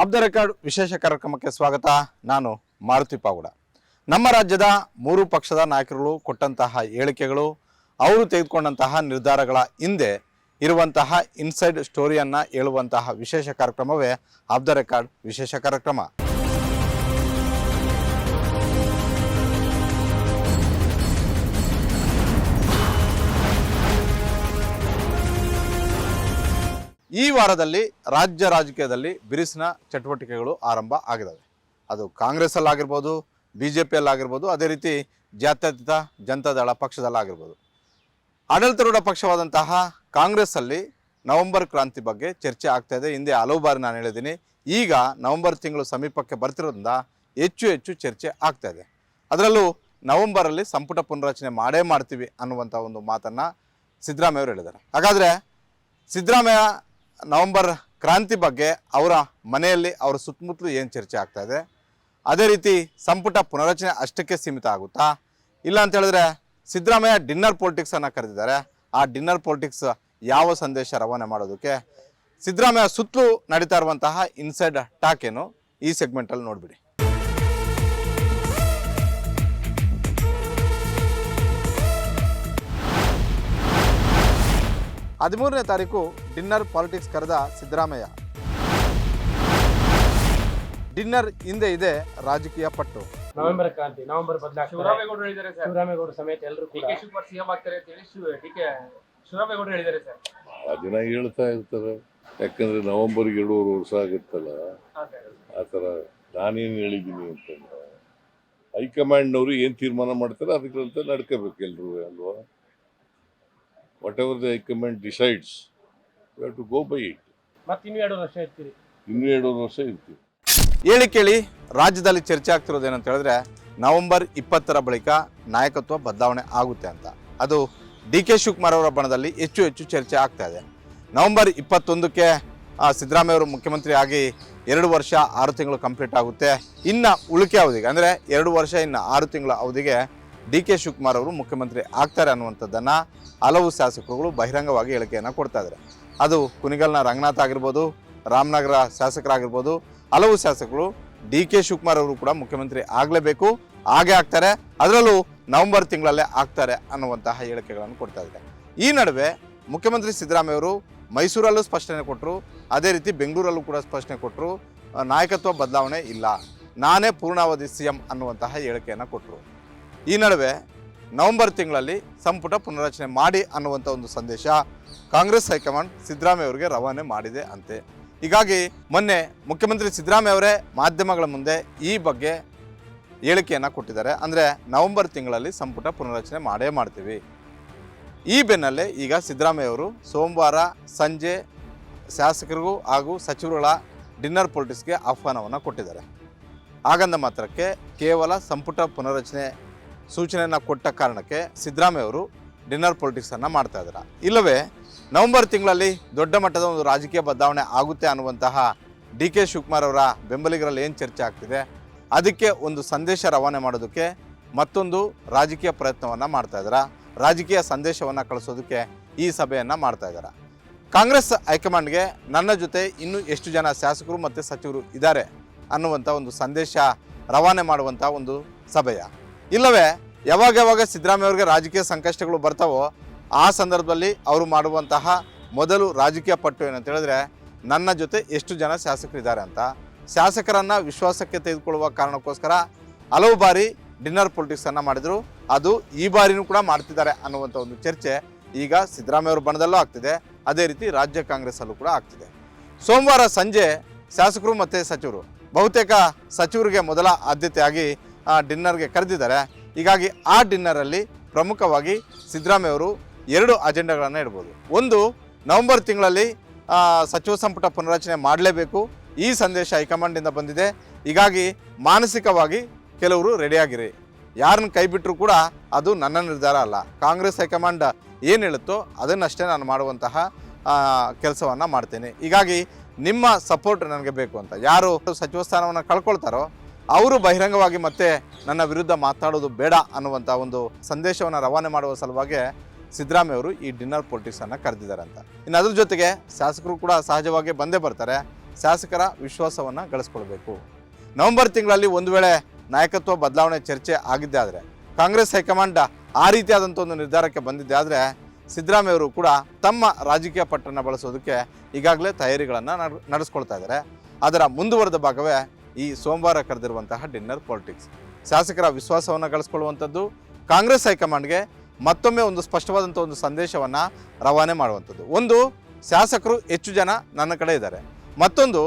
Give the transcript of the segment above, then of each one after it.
Of the record ವಿಶೇಷ ಕಾರ್ಯಕ್ರಮಕ್ಕೆ ಸ್ವಾಗತ. ನಾನು ಮಾರುತಿ ಪಾವಗಡ. ನಮ್ಮ ರಾಜ್ಯದ ಮೂರು ಪಕ್ಷದ ನಾಯಕರುಗಳು ಕೊಟ್ಟಂತಹ ಹೇಳಿಕೆಗಳು, ಅವರು ತೆಗೆದುಕೊಂಡಂತಹ ನಿರ್ಧಾರಗಳ ಹಿಂದೆ ಇರುವಂತಹ ಇನ್ಸೈಡ್ ಸ್ಟೋರಿಯನ್ನು ಹೇಳುವಂತಹ ವಿಶೇಷ ಕಾರ್ಯಕ್ರಮವೇ ಆಫ್ ದ ರೆಕಾರ್ಡ್ ವಿಶೇಷ ಕಾರ್ಯಕ್ರಮ. ಈ ವಾರದಲ್ಲಿ ರಾಜ್ಯ ರಾಜಕೀಯದಲ್ಲಿ ಬಿರುಸಿನ ಚಟುವಟಿಕೆಗಳು ಆರಂಭ ಆಗಿದ್ದಾವೆ. ಅದು ಕಾಂಗ್ರೆಸ್ಸಲ್ಲಾಗಿರ್ಬೋದು, BJPಯಲ್ಲಾಗಿರ್ಬೋದು, ಅದೇ ರೀತಿ ಜಾತ್ಯತೀತ ಜನತಾದಳ ಪಕ್ಷದಲ್ಲಾಗಿರ್ಬೋದು. ಆಡಳಿತಾರೂಢ ಪಕ್ಷವಾದಂತಹ ಕಾಂಗ್ರೆಸ್ಸಲ್ಲಿ ನವೆಂಬರ್ ಕ್ರಾಂತಿ ಬಗ್ಗೆ ಚರ್ಚೆ ಆಗ್ತಾ ಇದೆ. ಹಿಂದೆ ಹಲವು ಬಾರಿ ನಾನು ಹೇಳಿದ್ದೀನಿ. ಈಗ ನವೆಂಬರ್ ತಿಂಗಳು ಸಮೀಪಕ್ಕೆ ಬರ್ತಿರೋದ್ರಿಂದ ಹೆಚ್ಚು ಚರ್ಚೆ ಆಗ್ತಾ ಇದೆ. ಅದರಲ್ಲೂ ನವೆಂಬರಲ್ಲಿ ಸಂಪುಟ ಪುನರಚನೆ ಮಾಡ್ತೀವಿ ಅನ್ನುವಂಥ ಒಂದು ಮಾತನ್ನು ಸಿದ್ದರಾಮಯ್ಯ ಅವರು ಹೇಳಿದ್ದಾರೆ. ಹಾಗಾದರೆ ಸಿದ್ದರಾಮಯ್ಯ ನವೆಂಬರ್ ಕ್ರಾಂತಿ ಬಗ್ಗೆ ಅವರ ಮನೆಯಲ್ಲಿ ಅವರ ಸುತ್ತಮುತ್ತಲು ಏನು ಚರ್ಚೆ ಆಗ್ತಾ ಇದೆ, ಅದೇ ರೀತಿ ಸಂಪುಟ ಪುನರಚನೆ ಅಷ್ಟಕ್ಕೆ ಸೀಮಿತ ಆಗುತ್ತಾ, ಇಲ್ಲ ಅಂತ ಹೇಳಿದ್ರೆ ಸಿದ್ದರಾಮಯ್ಯ ಡಿನ್ನರ್ ಪೊಲಿಟಿಕ್ಸನ್ನು ಕರೆದಿದ್ದಾರೆ. ಆ ಡಿನ್ನರ್ ಪೊಲಿಟಿಕ್ಸ್ ಯಾವ ಸಂದೇಶ ರವಾನೆ ಮಾಡೋದಕ್ಕೆ, ಸಿದ್ದರಾಮಯ್ಯ ಸುತ್ತಲೂ ನಡೀತಾ ಇರುವಂತಹ ಇನ್ಸೈಡ್ ಟಾಕ್ ಏನು, ಈ ಸೆಗ್ಮೆಂಟಲ್ಲಿ ನೋಡಿಬಿಡಿ. 13ನೇ ತಾರೀಕು ಡಿನ್ನರ್ ಪಾಲಿಟಿಕ್ಸ್ ಕರೆದ ಸಿದ್ದರಾಮಯ್ಯ. ಡಿನ್ನರ್ ಹಿಂದೆ ಇದೆ ರಾಜಕೀಯ ಪಟ್ಟು. ನವೆಂಬರ್ ಕ್ರಾಂತಿ, ನವೆಂಬರ್ ಬದಲಾಗ್ತಾರೆ. ಶಿವರಾಮೇಗೌಡರು ಹೇಳಿದ್ದಾರೆ ಸರ್. ಶಿವರಾಮೇಗೌಡರು ಸಮೇತ ಎಲ್ಲರೂ ಕೂಡ ಡಿ.ಕೆ. ಶಿವಕುಮಾರ್ ಸಿಎಂ ಆಗ್ತಾರೆ ಅಂತ ಹೇಳಿ ಶಿವರಾಮೇಗೌಡರು ಹೇಳಿದ್ದಾರೆ ಸರ್. ಆ ದಿನ ಹೇಳ್ತಾ ಇರ್ತಾರೆ. ಯಾಕಂದ್ರೆ ನವೆಂಬರ್ಗೆ 2.5 ವರ್ಷ ಆಗುತ್ತಲ್ಲ, ಆ ಥರ ನಾನೇನು ಹೇಳಿದ್ದೀನಿ ಅಂತಂದ್ರೆ ಹೈಕಮಾಂಡ್ನವರು ಏನು ತೀರ್ಮಾನ ಮಾಡ್ತಾರೆ ಅದಕ್ಕಂತ ನಡ್ಕೋಬೇಕು ಎಲ್ಲರೂ ಅಲ್ವಾ. Whatever the high command decides you have to go by it. ಮತ್ತೆ ಇನ್ನೂ 2 ವರ್ಷ ಇರ್ತೀರಿ. ಇನ್ನೂ 2.5 ವರ್ಷ ಇರ್ತೀವಿ. ಹೇಳಿ ಕೇಳಿ ರಾಜ್ಯದಲ್ಲಿ ಚರ್ಚೆ ಆಗ್ತಿರೋದೇನಂತ ಹೇಳಿದ್ರೆ ನವೆಂಬರ್ 20ರ ಬಳಿಕ ನಾಯಕತ್ವ ಬದಲಾವಣೆ ಆಗುತ್ತೆ ಅಂತ. ಅದು ಡಿ.ಕೆ. ಶಿವಕುಮಾರ್ ಅವರ ಬಣದಲ್ಲಿ ಹೆಚ್ಚು ಚರ್ಚೆ ಆಗ್ತಾ ಇದೆ. ನವೆಂಬರ್ 21ಕ್ಕೆ ಸಿದ್ದರಾಮಯ್ಯ ಅವರು ಮುಖ್ಯಮಂತ್ರಿ ಆಗಿ 2 ವರ್ಷ 6 ತಿಂಗಳು ಕಂಪ್ಲೀಟ್ ಆಗುತ್ತೆ. ಇನ್ನು ಉಳಿಕೆ ಅವಧಿಗೆ ಅಂದರೆ 2 ವರ್ಷ ಇನ್ನು 6 ತಿಂಗಳ ಅವಧಿಗೆ ಡಿ.ಕೆ. ಶಿವಕುಮಾರ್ ಅವರು ಮುಖ್ಯಮಂತ್ರಿ ಆಗ್ತಾರೆ ಅನ್ನುವಂಥದ್ದನ್ನು ಹಲವು ಶಾಸಕರುಗಳು ಬಹಿರಂಗವಾಗಿ ಹೇಳಿಕೆಯನ್ನು ಕೊಡ್ತಾ ಇದ್ದಾರೆ. ಅದು ಕುಣಿಗಲ್ನ ರಂಗನಾಥ್ ಆಗಿರ್ಬೋದು, ರಾಮನಗರ ಶಾಸಕರಾಗಿರ್ಬೋದು, ಹಲವು ಶಾಸಕರು ಡಿ.ಕೆ. ಶಿವಕುಮಾರ್ ಅವರು ಕೂಡ ಮುಖ್ಯಮಂತ್ರಿ ಆಗಲೇಬೇಕು, ಹಾಗೆ ಆಗ್ತಾರೆ, ಅದರಲ್ಲೂ ನವೆಂಬರ್ ತಿಂಗಳಲ್ಲೇ ಆಗ್ತಾರೆ ಅನ್ನುವಂತಹ ಹೇಳಿಕೆಗಳನ್ನು ಕೊಡ್ತಾ ಇದ್ದಾರೆ. ಈ ನಡುವೆ ಮುಖ್ಯಮಂತ್ರಿ ಸಿದ್ದರಾಮಯ್ಯ ಅವರು ಮೈಸೂರಲ್ಲೂ ಸ್ಪಷ್ಟನೆ ಕೊಟ್ಟರು, ಅದೇ ರೀತಿ ಬೆಂಗಳೂರಲ್ಲೂ ಕೂಡ ಸ್ಪಷ್ಟನೆ ಕೊಟ್ಟರು. ನಾಯಕತ್ವ ಬದಲಾವಣೆ ಇಲ್ಲ, ನಾನೇ ಪೂರ್ಣಾವಧಿ CM ಅನ್ನುವಂತಹ ಹೇಳಿಕೆಯನ್ನು ಕೊಟ್ಟರು. ಈ ನಡುವೆ ನವೆಂಬರ್ ತಿಂಗಳಲ್ಲಿ ಸಂಪುಟ ಪುನರಚನೆ ಮಾಡಿ ಅನ್ನುವಂಥ ಒಂದು ಸಂದೇಶ ಕಾಂಗ್ರೆಸ್ ಹೈಕಮಾಂಡ್ ಸಿದ್ದರಾಮಯ್ಯ ಅವರಿಗೆ ರವಾನೆ ಮಾಡಿದೆ ಅಂತೆ. ಹೀಗಾಗಿ ಮೊನ್ನೆ ಮುಖ್ಯಮಂತ್ರಿ ಸಿದ್ದರಾಮಯ್ಯ ಅವರೇ ಮಾಧ್ಯಮಗಳ ಮುಂದೆ ಈ ಬಗ್ಗೆ ಹೇಳಿಕೆಯನ್ನು ಕೊಟ್ಟಿದ್ದಾರೆ. ಅಂದರೆ ನವೆಂಬರ್ ತಿಂಗಳಲ್ಲಿ ಸಂಪುಟ ಪುನರಚನೆ ಮಾಡ್ತೀವಿ. ಈ ಬೆನ್ನಲ್ಲೇ ಈಗ ಸಿದ್ದರಾಮಯ್ಯ ಅವರು ಸೋಮವಾರ ಸಂಜೆ ಶಾಸಕರಿಗೂ ಹಾಗೂ ಸಚಿವರುಗಳ ಡಿನ್ನರ್ ಪೊಲಿಟಿಕ್ಸ್ಗೆ ಆಹ್ವಾನವನ್ನು ಕೊಟ್ಟಿದ್ದಾರೆ. ಹಾಗಂದ ಮಾತ್ರಕ್ಕೆ ಕೇವಲ ಸಂಪುಟ ಪುನರಚನೆ ಸೂಚನೆಯನ್ನು ಕೊಟ್ಟ ಕಾರಣಕ್ಕೆ ಸಿದ್ದರಾಮಯ್ಯ ಅವರು ಡಿನ್ನರ್ ಪೊಲಿಟಿಕ್ಸನ್ನು ಮಾಡ್ತಾ ಇದ್ದಾರೆ. ಇಲ್ಲವೇ ನವೆಂಬರ್ ತಿಂಗಳಲ್ಲಿ ದೊಡ್ಡ ಮಟ್ಟದ ಒಂದು ರಾಜಕೀಯ ಬದಲಾವಣೆ ಆಗುತ್ತೆ ಅನ್ನುವಂತಹ ಡಿ.ಕೆ. ಶಿವಕುಮಾರ್ ಅವರ ಬೆಂಬಲಿಗರಲ್ಲಿ ಏನು ಚರ್ಚೆ ಆಗ್ತಿದೆ, ಅದಕ್ಕೆ ಒಂದು ಸಂದೇಶ ರವಾನೆ ಮಾಡೋದಕ್ಕೆ ಮತ್ತೊಂದು ರಾಜಕೀಯ ಪ್ರಯತ್ನವನ್ನು ಮಾಡ್ತಾ ಇದ್ದಾರೆ. ರಾಜಕೀಯ ಸಂದೇಶವನ್ನು ಕಳಿಸೋದಕ್ಕೆ ಈ ಸಭೆಯನ್ನು ಮಾಡ್ತಾ ಇದ್ದಾರೆ. ಕಾಂಗ್ರೆಸ್ ಹೈಕಮಾಂಡ್ಗೆ ನನ್ನ ಜೊತೆ ಇನ್ನೂ ಎಷ್ಟು ಜನ ಶಾಸಕರು ಮತ್ತು ಸಚಿವರು ಇದ್ದಾರೆ ಅನ್ನುವಂಥ ಒಂದು ಸಂದೇಶ ರವಾನೆ ಮಾಡುವಂಥ ಒಂದು ಸಭೆಯ, ಇಲ್ಲವೇ ಯಾವಾಗ ಸಿದ್ದರಾಮಯ್ಯ ಅವರಿಗೆ ರಾಜಕೀಯ ಸಂಕಷ್ಟಗಳು ಬರ್ತಾವೋ ಆ ಸಂದರ್ಭದಲ್ಲಿ ಅವರು ಮಾಡುವಂತಹ ಮೊದಲು ರಾಜಕೀಯ ಪಟ್ಟು ಏನಂತ ಹೇಳಿದ್ರೆ ನನ್ನ ಜೊತೆ ಎಷ್ಟು ಜನ ಶಾಸಕರಿದ್ದಾರೆ ಅಂತ. ಶಾಸಕರನ್ನು ವಿಶ್ವಾಸಕ್ಕೆ ತೆಗೆದುಕೊಳ್ಳುವ ಕಾರಣಕ್ಕೋಸ್ಕರ ಹಲವು ಬಾರಿ ಡಿನ್ನರ್ ಪೊಲಿಟಿಕ್ಸನ್ನು ಮಾಡಿದರು. ಅದು ಈ ಬಾರಿನೂ ಕೂಡ ಮಾಡ್ತಿದ್ದಾರೆ ಅನ್ನುವಂಥ ಒಂದು ಚರ್ಚೆ ಈಗ ಸಿದ್ದರಾಮಯ್ಯ ಅವ್ರ ಬಣದಲ್ಲೂ ಆಗ್ತಿದೆ, ಅದೇ ರೀತಿ ರಾಜ್ಯ ಕಾಂಗ್ರೆಸ್ಸಲ್ಲೂ ಕೂಡ ಆಗ್ತಿದೆ. ಸೋಮವಾರ ಸಂಜೆ ಶಾಸಕರು ಮತ್ತು ಸಚಿವರು, ಬಹುತೇಕ ಸಚಿವರಿಗೆ ಮೊದಲ ಆದ್ಯತೆಯಾಗಿ ಡಿನ್ನರ್ಗೆ ಕರೆದಿದ್ದಾರೆ. ಹೀಗಾಗಿ ಆ ಡಿನ್ನರಲ್ಲಿ ಪ್ರಮುಖವಾಗಿ ಸಿದ್ದರಾಮಯ್ಯ ಅವರು 2 ಅಜೆಂಡಾಗಳನ್ನು ಇಡ್ಬೋದು. ಒಂದು, ನವೆಂಬರ್ ತಿಂಗಳಲ್ಲಿ ಸಚಿವ ಸಂಪುಟ ಪುನರಚನೆ ಮಾಡಲೇಬೇಕು, ಈ ಸಂದೇಶ ಹೈಕಮಾಂಡಿಂದ ಬಂದಿದೆ. ಹೀಗಾಗಿ ಮಾನಸಿಕವಾಗಿ ಕೆಲವರು ರೆಡಿಯಾಗಿರಿ, ಯಾರನ್ನ ಕೈ ಬಿಟ್ಟರೂ ಕೂಡ ಅದು ನನ್ನ ನಿರ್ಧಾರ ಅಲ್ಲ, ಕಾಂಗ್ರೆಸ್ ಹೈಕಮಾಂಡ್ ಏನು ಹೇಳುತ್ತೋ ಅದನ್ನಷ್ಟೇ ನಾನು ಮಾಡುವಂತಹ ಕೆಲಸವನ್ನು ಮಾಡ್ತೇನೆ. ಹೀಗಾಗಿ ನಿಮ್ಮ ಸಪೋರ್ಟ್ ನನಗೆ ಬೇಕು ಅಂತ. ಯಾರು ಸಚಿವ ಸ್ಥಾನವನ್ನು ಕಳ್ಕೊಳ್ತಾರೋ ಅವರು ಬಹಿರಂಗವಾಗಿ ಮತ್ತೆ ನನ್ನ ವಿರುದ್ಧ ಮಾತಾಡೋದು ಬೇಡ ಅನ್ನುವಂಥ ಒಂದು ಸಂದೇಶವನ್ನು ರವಾನೆ ಮಾಡುವ ಸಲುವಾಗಿ ಸಿದ್ದರಾಮಯ್ಯ ಅವರು ಈ ಡಿನ್ನರ್ ಪೊಲಿಟಿಕ್ಸನ್ನು ಕರೆದಿದ್ದಾರೆ ಅಂತ. ಇನ್ನು ಅದ್ರ ಜೊತೆಗೆ ಶಾಸಕರು ಕೂಡ ಸಹಜವಾಗಿ ಬಂದೇ ಬರ್ತಾರೆ. ಶಾಸಕರ ವಿಶ್ವಾಸವನ್ನು ಗಳಿಸ್ಕೊಳ್ಬೇಕು. ನವೆಂಬರ್ ತಿಂಗಳಲ್ಲಿ ಒಂದು ವೇಳೆ ನಾಯಕತ್ವ ಬದಲಾವಣೆ ಚರ್ಚೆ ಆಗಿದ್ದೇ ಆದರೆ, ಕಾಂಗ್ರೆಸ್ ಹೈಕಮಾಂಡ್ ಆ ರೀತಿಯಾದಂಥ ಒಂದು ನಿರ್ಧಾರಕ್ಕೆ ಬಂದಿದ್ದೆ ಆದರೆ ಸಿದ್ದರಾಮಯ್ಯವರು ಕೂಡ ತಮ್ಮ ರಾಜಕೀಯ ಪಟ್ಟನ್ನು ಬಳಸೋದಕ್ಕೆ ಈಗಾಗಲೇ ತಯಾರಿಗಳನ್ನು ನಡೆಸ್ಕೊಳ್ತಾ ಇದ್ದಾರೆ. ಅದರ ಮುಂದುವರೆದ ಭಾಗವೇ ಈ ಸೋಮವಾರ ಕರೆದಿರುವಂತಹ ಡಿನ್ನರ್ ಪಾಲಿಟಿಕ್ಸ್. ಶಾಸಕರ ವಿಶ್ವಾಸವನ್ನು ಗಳಿಸ್ಕೊಳ್ಳುವಂಥದ್ದು, ಕಾಂಗ್ರೆಸ್ ಹೈಕಮಾಂಡ್ಗೆ ಮತ್ತೊಮ್ಮೆ ಒಂದು ಸ್ಪಷ್ಟವಾದಂಥ ಒಂದು ಸಂದೇಶವನ್ನು ರವಾನೆ ಮಾಡುವಂಥದ್ದು. ಒಂದು, ಶಾಸಕರು ಹೆಚ್ಚು ಜನ ನನ್ನ ಕಡೆ ಇದ್ದಾರೆ. ಮತ್ತೊಂದು,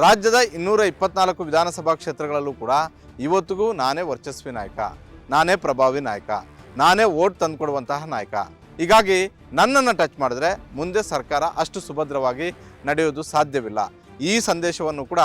ರಾಜ್ಯದ 224 ವಿಧಾನಸಭಾ ಕ್ಷೇತ್ರಗಳಲ್ಲೂ ಕೂಡ ಇವತ್ತಿಗೂ ನಾನೇ ವರ್ಚಸ್ವಿ ನಾಯಕ, ನಾನೇ ಪ್ರಭಾವಿ ನಾಯಕ, ನಾನೇ ವೋಟ್ ತಂದುಕೊಡುವಂತಹ ನಾಯಕ. ಹೀಗಾಗಿ ನನ್ನನ್ನು ಟಚ್ ಮಾಡಿದ್ರೆ ಮುಂದೆ ಸರ್ಕಾರ ಅಷ್ಟು ಸುಭದ್ರವಾಗಿ ನಡೆಯೋದು ಸಾಧ್ಯವಿಲ್ಲ. ಈ ಸಂದೇಶವನ್ನು ಕೂಡ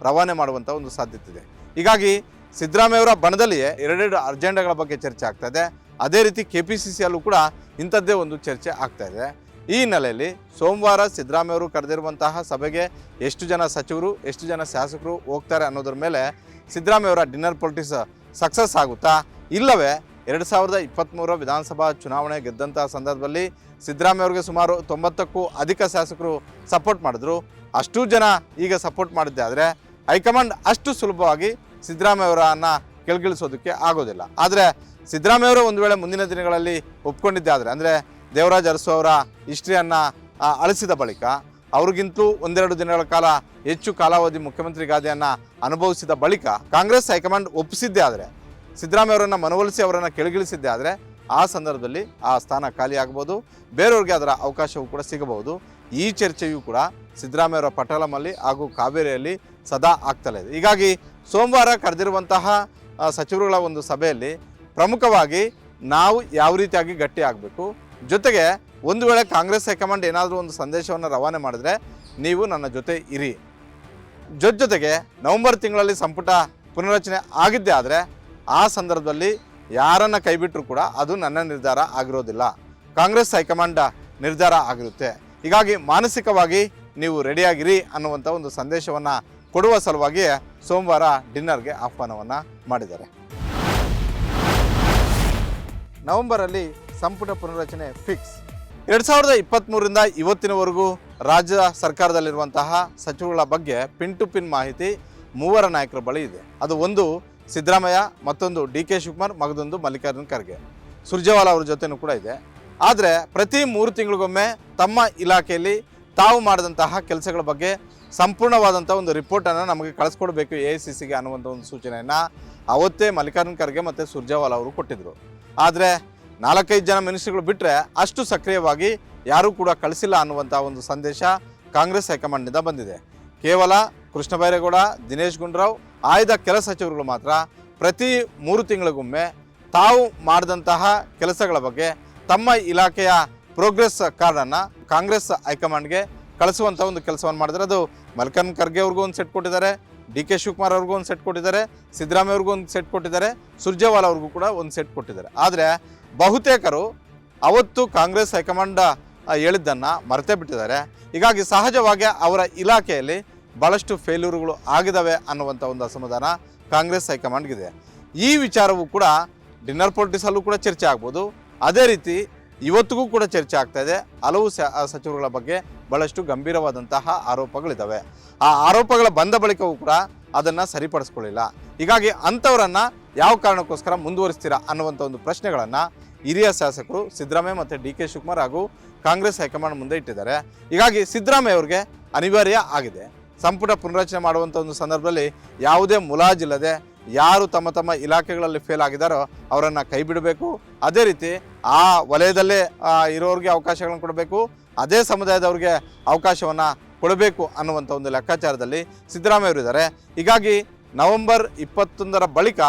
ರವಾನೆ ಮಾಡುವಂಥ ಒಂದು ಸಾಧ್ಯತೆ ಇದೆ. ಹೀಗಾಗಿ ಸಿದ್ದರಾಮಯ್ಯವರ ಬಣದಲ್ಲಿಯೇ ಎರಡೆರಡು ಅಜೆಂಡಾಗಳ ಬಗ್ಗೆ ಚರ್ಚೆ ಆಗ್ತಾ ಇದೆ. ಅದೇ ರೀತಿ KPCCಯಲ್ಲೂ ಕೂಡ ಇಂಥದ್ದೇ ಒಂದು ಚರ್ಚೆ ಆಗ್ತಾ ಇದೆ. ಈ ಹಿನ್ನೆಲೆಯಲ್ಲಿ ಸೋಮವಾರ ಸಿದ್ದರಾಮಯ್ಯವರು ಕರೆದಿರುವಂತಹ ಸಭೆಗೆ ಎಷ್ಟು ಜನ ಸಚಿವರು, ಎಷ್ಟು ಜನ ಶಾಸಕರು ಹೋಗ್ತಾರೆ ಅನ್ನೋದ್ರ ಮೇಲೆ ಸಿದ್ದರಾಮಯ್ಯವರ ಡಿನ್ನರ್ ಪಾಲಿಟಿಕ್ಸ್ ಸಕ್ಸಸ್ ಆಗುತ್ತಾ, ಇಲ್ಲವೇ 2023 ವಿಧಾನಸಭಾ ಚುನಾವಣೆ ಗೆದ್ದಂತಹ ಸಂದರ್ಭದಲ್ಲಿ ಸಿದ್ದರಾಮಯ್ಯವ್ರಿಗೆ ಸುಮಾರು 90ಕ್ಕೂ ಅಧಿಕ ಶಾಸಕರು ಸಪೋರ್ಟ್ ಮಾಡಿದ್ರು. ಅಷ್ಟು ಜನ ಈಗ ಸಪೋರ್ಟ್ ಮಾಡಿದ್ದೆ ಆದರೆ ಹೈಕಮಾಂಡ್ ಅಷ್ಟು ಸುಲಭವಾಗಿ ಸಿದ್ದರಾಮಯ್ಯವರನ್ನು ಕೆಳಗಿಳಿಸೋದಕ್ಕೆ ಆಗೋದಿಲ್ಲ. ಆದರೆ ಸಿದ್ದರಾಮಯ್ಯವರು ಒಂದು ವೇಳೆ ಮುಂದಿನ ದಿನಗಳಲ್ಲಿ ಒಪ್ಕೊಂಡಿದ್ದೆ ಆದರೆ, ಅಂದರೆ ದೇವರಾಜ್ ಅರಸು ಅವರ ಹಿಸ್ಟ್ರಿಯನ್ನು ಅಳಿಸಿದ ಬಳಿಕ, ಅವ್ರಿಗಿಂತಲೂ ಒಂದೆರಡು ದಿನಗಳ ಕಾಲ ಹೆಚ್ಚು ಕಾಲಾವಧಿ ಮುಖ್ಯಮಂತ್ರಿ ಗಾದಿಯನ್ನು ಅನುಭವಿಸಿದ ಬಳಿಕ ಕಾಂಗ್ರೆಸ್ ಹೈಕಮಾಂಡ್ ಒಪ್ಪಿಸಿದ್ದೇ ಆದರೆ, ಸಿದ್ದರಾಮಯ್ಯವರನ್ನು ಮನವೊಲಿಸಿ ಅವರನ್ನು ಕೆಳಗಿಳಿಸಿದ್ದೆ ಆದರೆ ಆ ಸಂದರ್ಭದಲ್ಲಿ ಆ ಸ್ಥಾನ ಖಾಲಿ ಆಗ್ಬೋದು, ಬೇರೆಯವ್ರಿಗೆ ಅದರ ಅವಕಾಶವೂ ಕೂಡ ಸಿಗಬಹುದು. ಈ ಚರ್ಚೆಯೂ ಕೂಡ ಸಿದ್ದರಾಮಯ್ಯವರ ಪಟಾಲಮಲ್ಲಿ ಹಾಗೂ ಕಾವೇರಿಯಲ್ಲಿ ಸದಾ ಆಗ್ತಲೇ ಇದೆ. ಹೀಗಾಗಿ ಸೋಮವಾರ ಕರೆದಿರುವಂತಹ ಸಚಿವರುಗಳ ಒಂದು ಸಭೆಯಲ್ಲಿ ಪ್ರಮುಖವಾಗಿ ನಾವು ಯಾವ ರೀತಿಯಾಗಿ ಗಟ್ಟಿ ಆಗಬೇಕು, ಜೊತೆಗೆ ಒಂದು ವೇಳೆ ಕಾಂಗ್ರೆಸ್ ಹೈಕಮಾಂಡ್ ಏನಾದರೂ ಒಂದು ಸಂದೇಶವನ್ನು ರವಾನೆ ಮಾಡಿದ್ರೆ ನೀವು ನನ್ನ ಜೊತೆ ಇರಿ, ಜೊತೆಗೆ ನವೆಂಬರ್ ತಿಂಗಳಲ್ಲಿ ಸಂಪುಟ ಪುನರ್ರಚನೆ ಆಗಿದ್ದೇ ಆದರೆ ಆ ಸಂದರ್ಭದಲ್ಲಿ ಯಾರನ್ನು ಕೈಬಿಟ್ಟರೂ ಕೂಡ ಅದು ನನ್ನ ನಿರ್ಧಾರ ಆಗಿರೋದಿಲ್ಲ, ಕಾಂಗ್ರೆಸ್ ಹೈಕಮಾಂಡ್ ನಿರ್ಧಾರ ಆಗಿರುತ್ತೆ. ಹೀಗಾಗಿ ಮಾನಸಿಕವಾಗಿ ನೀವು ರೆಡಿಯಾಗಿರಿ ಅನ್ನುವಂಥ ಒಂದು ಸಂದೇಶವನ್ನು ಕೊಡುವ ಸಲುವಾಗಿ ಸೋಮವಾರ ಡಿನ್ನರ್ಗೆ ಆಹ್ವಾನವನ್ನು ಮಾಡಿದ್ದಾರೆ. ನವೆಂಬರಲ್ಲಿ ಸಂಪುಟ ಪುನರ್ರಚನೆ ಫಿಕ್ಸ್. 2023ರಿಂದ ಇವತ್ತಿನವರೆಗೂ ರಾಜ್ಯ ಸರ್ಕಾರದಲ್ಲಿರುವಂತಹ ಸಚಿವರುಗಳ ಬಗ್ಗೆ ಪಿನ್ ಟು ಪಿನ್ ಮಾಹಿತಿ ಮೂವರ ನಾಯಕರ ಬಳಿ ಇದೆ. ಅದು ಒಂದು ಸಿದ್ದರಾಮಯ್ಯ, ಮತ್ತೊಂದು DK ಶಿವಕುಮಾರ್, ಮಗದೊಂದು ಮಲ್ಲಿಕಾರ್ಜುನ್ ಖರ್ಗೆ. ಸುರ್ಜೇವಾಲಾ ಅವ್ರ ಜೊತೆನೂ ಕೂಡ ಇದೆ. ಆದರೆ ಪ್ರತಿ 3 ತಿಂಗಳಿಗೊಮ್ಮೆ ತಮ್ಮ ಇಲಾಖೆಯಲ್ಲಿ ತಾವು ಮಾಡಿದಂತಹ ಕೆಲಸಗಳ ಬಗ್ಗೆ ಸಂಪೂರ್ಣವಾದಂಥ ಒಂದು ರಿಪೋರ್ಟನ್ನು ನಮಗೆ ಕಳಿಸ್ಕೊಡ್ಬೇಕು AICCಗೆ ಅನ್ನುವಂಥ ಒಂದು ಸೂಚನೆಯನ್ನು ಅವತ್ತೇ ಮಲ್ಲಿಕಾರ್ಜುನ್ ಖರ್ಗೆ ಮತ್ತು ಸುರ್ಜೇವಾಲಾ ಅವರು ಕೊಟ್ಟಿದ್ದರು. ಆದರೆ 4-5 ಜನ ಮಿನಿಸ್ಟ್ರಿಗಳು ಬಿಟ್ಟರೆ ಅಷ್ಟು ಸಕ್ರಿಯವಾಗಿ ಯಾರೂ ಕೂಡ ಕಳಿಸಿಲ್ಲ ಅನ್ನುವಂಥ ಒಂದು ಸಂದೇಶ ಕಾಂಗ್ರೆಸ್ ಹೈಕಮಾಂಡ್ನಿಂದ ಬಂದಿದೆ. ಕೇವಲ ಕೃಷ್ಣ ಬೈರೇಗೌಡ, ದಿನೇಶ್ ಗುಂಡೂರಾವ್, ಆಯ್ದ ಕೆಲ ಸಚಿವರುಗಳು ಮಾತ್ರ ಪ್ರತಿ 3 ತಿಂಗಳಿಗೊಮ್ಮೆ ತಾವು ಮಾಡಿದಂತಹ ಕೆಲಸಗಳ ಬಗ್ಗೆ ತಮ್ಮ ಇಲಾಖೆಯ ಪ್ರೋಗ್ರೆಸ್ ಕಾರ್ಡನ್ನು ಕಾಂಗ್ರೆಸ್ ಹೈಕಮಾಂಡ್ಗೆ ಕಳಿಸುವಂಥ ಒಂದು ಕೆಲಸವನ್ನು ಮಾಡಿದರೆ, ಅದು ಮಲ್ಲಿಕಾರ್ಜುನ್ ಖರ್ಗೆ ಅವ್ರಿಗೂ ಒಂದು ಸೆಟ್ ಕೊಟ್ಟಿದ್ದಾರೆ, DK ಶಿವಕುಮಾರ್ ಅವ್ರಿಗೂ ಒಂದು ಸೆಟ್ ಕೊಟ್ಟಿದ್ದಾರೆ, ಸಿದ್ದರಾಮಯ್ಯ ಅವ್ರಿಗೂ ಒಂದು ಸೆಟ್ ಕೊಟ್ಟಿದ್ದಾರೆ, ಸುರ್ಜೇವಾಲಾ ಅವ್ರಿಗೂ ಕೂಡ ಒಂದು ಸೆಟ್ ಕೊಟ್ಟಿದ್ದಾರೆ. ಆದರೆ ಬಹುತೇಕರು ಅವತ್ತು ಕಾಂಗ್ರೆಸ್ ಹೈಕಮಾಂಡ್ ಹೇಳಿದ್ದನ್ನು ಮರೆತೇ ಬಿಟ್ಟಿದ್ದಾರೆ. ಹೀಗಾಗಿ ಸಹಜವಾಗಿ ಅವರ ಇಲಾಖೆಯಲ್ಲಿ ಭಾಳಷ್ಟು ಫೇಲ್ಯೂರ್ಗಳು ಆಗಿದ್ದಾವೆ ಅನ್ನುವಂಥ ಒಂದು ಅಸಮಾಧಾನ ಕಾಂಗ್ರೆಸ್ ಹೈಕಮಾಂಡ್ಗಿದೆ. ಈ ವಿಚಾರವೂ ಕೂಡ ಡಿನ್ನರ್ ಪಾಲಿಟಿಕ್ಸಲ್ಲೂ ಕೂಡ ಚರ್ಚೆ ಆಗ್ಬೋದು. ಅದೇ ರೀತಿ ಇವತ್ತಿಗೂ ಕೂಡ ಚರ್ಚೆ ಆಗ್ತಾ ಇದೆ. ಹಲವು ಸಚಿವರುಗಳ ಬಗ್ಗೆ ಭಾಳಷ್ಟು ಗಂಭೀರವಾದಂತಹ ಆರೋಪಗಳಿದ್ದಾವೆ. ಆ ಆರೋಪಗಳ ಬಂದ ಬಳಿಕವೂ ಕೂಡ ಅದನ್ನು ಸರಿಪಡಿಸ್ಕೊಳ್ಳಿಲ್ಲ. ಹೀಗಾಗಿ ಅಂಥವರನ್ನು ಯಾವ ಕಾರಣಕ್ಕೋಸ್ಕರ ಮುಂದುವರಿಸ್ತೀರಾ ಅನ್ನುವಂಥ ಒಂದು ಪ್ರಶ್ನೆಗಳನ್ನು ಹಿರಿಯ ಶಾಸಕರು ಸಿದ್ದರಾಮಯ್ಯ ಮತ್ತು DK ಶಿವಕುಮಾರ್ ಹಾಗೂ ಕಾಂಗ್ರೆಸ್ ಹೈಕಮಾಂಡ್ ಮುಂದೆ ಇಟ್ಟಿದ್ದಾರೆ. ಹೀಗಾಗಿ ಸಿದ್ದರಾಮಯ್ಯ ಅವ್ರಿಗೆ ಅನಿವಾರ್ಯ ಆಗಿದೆ ಸಂಪುಟ ಪುನರಚನೆ ಮಾಡುವಂಥ ಒಂದು ಸಂದರ್ಭದಲ್ಲಿ ಯಾವುದೇ ಮುಲಾಜಿಲ್ಲದೆ ಯಾರು ತಮ್ಮ ತಮ್ಮ ಇಲಾಖೆಗಳಲ್ಲಿ ಫೇಲ್ ಆಗಿದ್ದಾರೋ ಅವರನ್ನು ಕೈ ಬಿಡಬೇಕು. ಅದೇ ರೀತಿ ಆ ವಲಯದಲ್ಲೇ ಇರೋರಿಗೆ ಅವಕಾಶಗಳನ್ನು ಕೊಡಬೇಕು, ಅದೇ ಸಮುದಾಯದವ್ರಿಗೆ ಅವಕಾಶವನ್ನು ಕೊಡಬೇಕು ಅನ್ನುವಂಥ ಒಂದು ಲೆಕ್ಕಾಚಾರದಲ್ಲಿ ಸಿದ್ದರಾಮಯ್ಯವರು ಇದ್ದಾರೆ. ಹೀಗಾಗಿ ನವೆಂಬರ್ 21ರ ಬಳಿಕ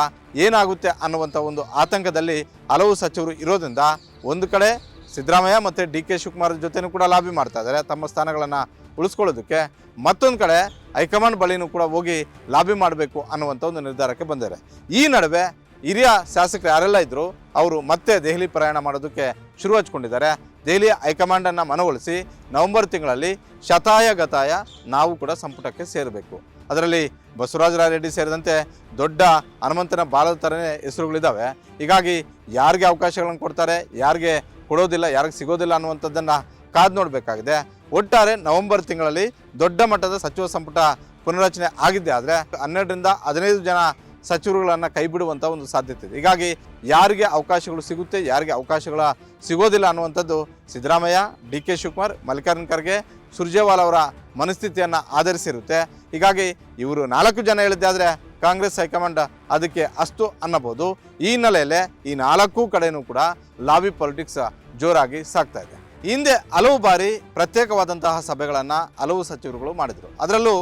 ಏನಾಗುತ್ತೆ ಅನ್ನುವಂಥ ಒಂದು ಆತಂಕದಲ್ಲಿ ಹಲವು ಸಚಿವರು ಇರೋದ್ರಿಂದ ಒಂದು ಕಡೆ ಸಿದ್ದರಾಮಯ್ಯ ಮತ್ತು DK ಶಿವಕುಮಾರ್ ಜೊತೆನೂ ಕೂಡ ಲಾಬಿ ಮಾಡ್ತಾ ಇದ್ದಾರೆ ತಮ್ಮ ಸ್ಥಾನಗಳನ್ನು ಉಳಿಸ್ಕೊಳ್ಳೋದಕ್ಕೆ, ಮತ್ತೊಂದು ಕಡೆ ಹೈಕಮಾಂಡ್ ಬಳಿನೂ ಕೂಡ ಹೋಗಿ ಲಾಬಿ ಮಾಡಬೇಕು ಅನ್ನುವಂಥ ಒಂದು ನಿರ್ಧಾರಕ್ಕೆ ಬಂದಿದ್ದಾರೆ. ಈ ನಡುವೆ ಹಿರಿಯ ಶಾಸಕರು ಯಾರೆಲ್ಲ ಇದ್ದರು ಅವರು ಮತ್ತೆ ದೆಹಲಿ ಪ್ರಯಾಣ ಮಾಡೋದಕ್ಕೆ ಶುರು ಹಚ್ಕೊಂಡಿದ್ದಾರೆ. ದೆಹಲಿ ಹೈಕಮಾಂಡನ್ನು ಮನವೊಲಿಸಿ ನವೆಂಬರ್ ತಿಂಗಳಲ್ಲಿ ಶತಾಯಗತಾಯ ನಾವು ಕೂಡ ಸಂಪುಟಕ್ಕೆ ಸೇರಬೇಕು. ಅದರಲ್ಲಿ ಬಸವರಾಜ ರಾಯರೆಡ್ಡಿ ಸೇರಿದಂತೆ ದೊಡ್ಡ ಹನುಮಂತನ ಬಾಲದ ಥರನೇ ಹೆಸರುಗಳಿದ್ದಾವೆ. ಹೀಗಾಗಿ ಯಾರಿಗೆ ಅವಕಾಶಗಳನ್ನು ಕೊಡ್ತಾರೆ, ಯಾರಿಗೆ ಕೊಡೋದಿಲ್ಲ, ಯಾರಿಗೆ ಸಿಗೋದಿಲ್ಲ ಅನ್ನುವಂಥದ್ದನ್ನು ಕಾದು ನೋಡಬೇಕಾಗಿದೆ. ಒಟ್ಟಾರೆ ನವೆಂಬರ್ ತಿಂಗಳಲ್ಲಿ ದೊಡ್ಡ ಮಟ್ಟದ ಸಚಿವ ಸಂಪುಟ ಪುನರಚನೆ ಆಗಿದ್ದೆ ಆದರೆ 12ರಿಂದ 15 ಜನ ಸಚಿವರುಗಳನ್ನು ಕೈ ಬಿಡುವಂಥ ಒಂದು ಸಾಧ್ಯತೆ ಇದೆ. ಹೀಗಾಗಿ ಯಾರಿಗೆ ಅವಕಾಶಗಳು ಸಿಗುತ್ತೆ, ಯಾರಿಗೆ ಅವಕಾಶಗಳ ಸಿಗೋದಿಲ್ಲ ಅನ್ನುವಂಥದ್ದು ಸಿದ್ದರಾಮಯ್ಯ, ಡಿ ಕೆ ಶಿವಕುಮಾರ್, ಮಲ್ಲಿಕಾರ್ಜುನ ಖರ್ಗೆ, ಸುರ್ಜೇವಾಲಾ ಅವರ ಮನಸ್ಥಿತಿಯನ್ನು ಆಧರಿಸಿರುತ್ತೆ. ಹೀಗಾಗಿ ಇವರು 4 ಜನ ಹೇಳಿದ್ದೆ ಆದರೆ ಕಾಂಗ್ರೆಸ್ ಹೈಕಮಾಂಡ್ ಅದಕ್ಕೆ ಅಷ್ಟು ಅನ್ನಬಹುದು. ಈ ಹಿನ್ನೆಲೆಯಲ್ಲಿ ಈ 4 ಕಡೆಯೂ ಕೂಡ ಲಾಬಿ ಪಾಲಿಟಿಕ್ಸ್ ಜೋರಾಗಿ ಸಾಗ್ತಾ ಇದೆ. ಹಿಂದೆ ಹಲವು ಬಾರಿ ಪ್ರತ್ಯೇಕವಾದಂತಹ ಸಭೆಗಳನ್ನು ಹಲವು ಸಚಿವರುಗಳು ಮಾಡಿದರು. ಅದರಲ್ಲೂ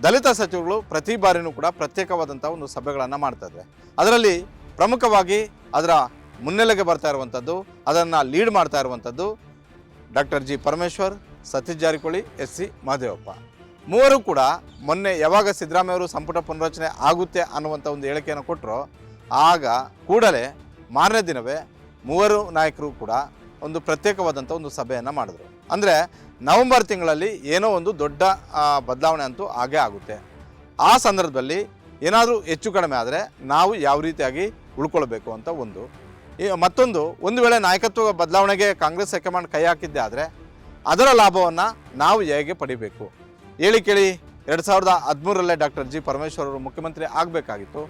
ದಲಿತ ಸಚಿವರುಗಳು ಪ್ರತಿ ಬಾರಿನೂ ಕೂಡ ಪ್ರತ್ಯೇಕವಾದಂಥ ಒಂದು ಸಭೆಗಳನ್ನು ಮಾಡ್ತಾ ಇದ್ದಾರೆ. ಅದರಲ್ಲಿ ಪ್ರಮುಖವಾಗಿ ಅದರ ಮುನ್ನೆಲೆಗೆ ಬರ್ತಾ ಇರುವಂಥದ್ದು, ಅದನ್ನು ಲೀಡ್ ಮಾಡ್ತಾ ಇರುವಂಥದ್ದು doctor G Parameshwar, Satish Jarkiholi, S C Mahadevappa. ಮೂವರು ಕೂಡ ಮೊನ್ನೆ ಯಾವಾಗ ಸಿದ್ದರಾಮಯ್ಯ ಅವರು ಸಂಪುಟ ಪುನರಚನೆ ಆಗುತ್ತೆ ಅನ್ನುವಂಥ ಒಂದು ಹೇಳಿಕೆಯನ್ನು ಕೊಟ್ಟರು, ಆಗ ಕೂಡಲೇ ಮಾರನೇ ದಿನವೇ ಮೂವರು ನಾಯಕರು ಕೂಡ ಒಂದು ಪ್ರತ್ಯೇಕವಾದಂಥ ಒಂದು ಸಭೆಯನ್ನು ಮಾಡಿದ್ರು. ಅಂದರೆ ನವೆಂಬರ್ ತಿಂಗಳಲ್ಲಿ ಏನೋ ಒಂದು ದೊಡ್ಡ ಬದಲಾವಣೆ ಅಂತೂ ಆಗೇ ಆಗುತ್ತೆ. ಆ ಸಂದರ್ಭದಲ್ಲಿ ಏನಾದರೂ ಹೆಚ್ಚು ಕಡಿಮೆ ಆದರೆ ನಾವು ಯಾವ ರೀತಿಯಾಗಿ ಉಳ್ಕೊಳ್ಬೇಕು ಅಂತ ಮತ್ತೊಂದು, ಒಂದು ವೇಳೆ ನಾಯಕತ್ವ ಬದಲಾವಣೆಗೆ ಕಾಂಗ್ರೆಸ್ ಹೈಕಮಾಂಡ್ ಕೈ ಹಾಕಿದ್ದೆ ಆದರೆ ಅದರ ಲಾಭವನ್ನು ನಾವು ಹೇಗೆ ಪಡಿಬೇಕು. ಹೇಳಿ ಕೇಳಿ 2013ರಲ್ಲೇ ಡಾಕ್ಟರ್ ಜಿ ಪರಮೇಶ್ವರ್ ಅವರು ಮುಖ್ಯಮಂತ್ರಿ ಆಗಬೇಕಾಗಿತ್ತು.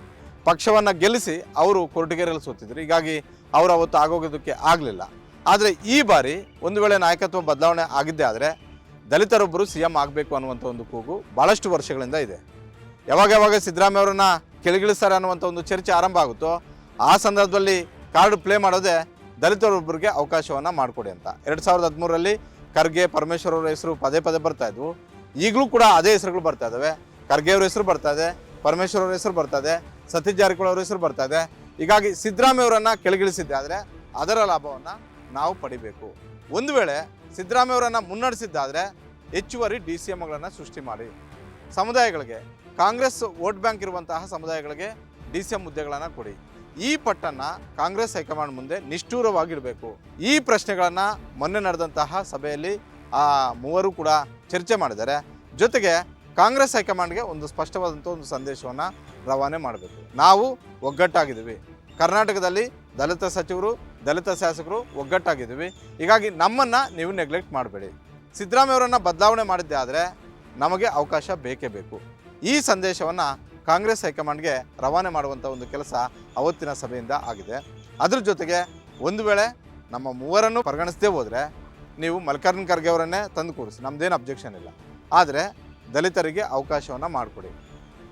ಪಕ್ಷವನ್ನು ಗೆಲ್ಲಿಸಿ ಅವರು ಕೊರಟಗೆರೆಯಲ್ಲಿ ಸೋತಿದ್ರು. ಹೀಗಾಗಿ ಅವರು ಅವತ್ತು ಆಗೋಗೋದಕ್ಕೆ ಆಗಲಿಲ್ಲ. ಆದರೆ ಈ ಬಾರಿ ಒಂದು ವೇಳೆ ನಾಯಕತ್ವ ಬದಲಾವಣೆ ಆಗಿದ್ದೇ ಆದರೆ ದಲಿತರೊಬ್ಬರು CM ಆಗಬೇಕು ಅನ್ನುವಂಥ ಒಂದು ಕೂಗು ಭಾಳಷ್ಟು ವರ್ಷಗಳಿಂದ ಇದೆ. ಯಾವಾಗ ಸಿದ್ದರಾಮಯ್ಯ ಅವರನ್ನು ಕೆಳಗಿಳಿಸ್ತಾರೆ ಅನ್ನುವಂಥ ಒಂದು ಚರ್ಚೆ ಆರಂಭ ಆಗುತ್ತೋ ಆ ಸಂದರ್ಭದಲ್ಲಿ ಕಾರ್ಡ್ ಪ್ಲೇ ಮಾಡೋದೇ ದಲಿತರೊಬ್ಬರಿಗೆ ಅವಕಾಶವನ್ನು ಮಾಡಿಕೊಡಿ ಅಂತ. 2013ರಲ್ಲಿ ಖರ್ಗೆ, ಪರಮೇಶ್ವರ್ ಅವರ ಹೆಸರು ಪದೇ ಬರ್ತಾ ಇದ್ವು. ಈಗಲೂ ಕೂಡ ಅದೇ ಹೆಸರುಗಳು ಬರ್ತಾ ಇದ್ದಾವೆ. ಖರ್ಗೆ ಅವ್ರ ಹೆಸರು ಬರ್ತಾ ಇದೆ, ಪರಮೇಶ್ವರ್ ಅವ್ರ ಹೆಸರು ಬರ್ತಾ ಇದೆ, ಸತೀಶ್ ಜಾರಕಿಹೊಳಿ ಅವ್ರ ಹೆಸರು ಬರ್ತಾ ಇದೆ. ಹೀಗಾಗಿ ಸಿದ್ದರಾಮಯ್ಯ ಅವರನ್ನು ಕೆಳಗಿಳಿಸಿದ್ದೆ ಆದರೆ ಅದರ ಲಾಭವನ್ನು ನಾವು ಪಡಿಬೇಕು. ಒಂದು ವೇಳೆ ಸಿದ್ದರಾಮಯ್ಯ ಅವರನ್ನು ಮುನ್ನಡೆಸಿದ್ದಾದರೆ ಹೆಚ್ಚುವರಿ DCMಗಳನ್ನು ಸೃಷ್ಟಿ ಮಾಡಿ ಸಮುದಾಯಗಳಿಗೆ, ಕಾಂಗ್ರೆಸ್ ವೋಟ್ ಬ್ಯಾಂಕ್ ಇರುವಂತಹ ಸಮುದಾಯಗಳಿಗೆ DCM ಹುದ್ದೆಗಳನ್ನು ಕೊಡಿ. ಈ ಪಟ್ಟನ್ನು ಕಾಂಗ್ರೆಸ್ ಹೈಕಮಾಂಡ್ ಮುಂದೆ ನಿಷ್ಠೂರವಾಗಿಡಬೇಕು. ಈ ಪ್ರಶ್ನೆಗಳನ್ನು ಮೊನ್ನೆ ನಡೆದಂತಹ ಸಭೆಯಲ್ಲಿ ಆ ಮೂವರು ಕೂಡ ಚರ್ಚೆ ಮಾಡಿದ್ದಾರೆ. ಜೊತೆಗೆ ಕಾಂಗ್ರೆಸ್ ಹೈಕಮಾಂಡ್ಗೆ ಒಂದು ಸ್ಪಷ್ಟವಾದಂಥ ಒಂದು ಸಂದೇಶವನ್ನು ರವಾನೆ ಮಾಡಬೇಕು. ನಾವು ಒಗ್ಗಟ್ಟಾಗಿದ್ದೀವಿ, ಕರ್ನಾಟಕದಲ್ಲಿ ದಲಿತ ಸಚಿವರು, ದಲಿತ ಶಾಸಕರು ಒಗ್ಗಟ್ಟಾಗಿದ್ದೀವಿ. ಹೀಗಾಗಿ ನಮ್ಮನ್ನು ನೀವು ನೆಗ್ಲೆಕ್ಟ್ ಮಾಡಬೇಡಿ. ಸಿದ್ದರಾಮಯ್ಯ ಅವರನ್ನು ಬದಲಾವಣೆ ಮಾಡಿದ್ದೆ ಆದರೆ ನಮಗೆ ಅವಕಾಶ ಬೇಕೇ ಬೇಕು. ಈ ಸಂದೇಶವನ್ನು ಕಾಂಗ್ರೆಸ್ ಹೈಕಮಾಂಡ್ಗೆ ರವಾನೆ ಮಾಡುವಂಥ ಒಂದು ಕೆಲಸ ಅವತ್ತಿನ ಸಭೆಯಿಂದ ಆಗಿದೆ. ಅದ್ರ ಜೊತೆಗೆ ಒಂದು ವೇಳೆ ನಮ್ಮ ಮೂವರನ್ನು ಪರಿಗಣಿಸದೇ ಹೋದರೆ ನೀವು ಮಲ್ಲಿಕಾರ್ಜುನ ಖರ್ಗೆ ಅವರನ್ನೇ ತಂದು ಕೂರಿಸಿ, ನಮ್ಮದೇನು ಅಬ್ಜೆಕ್ಷನ್ ಇಲ್ಲ. ಆದರೆ ದಲಿತರಿಗೆ ಅವಕಾಶವನ್ನು ಮಾಡಿಕೊಡಿ.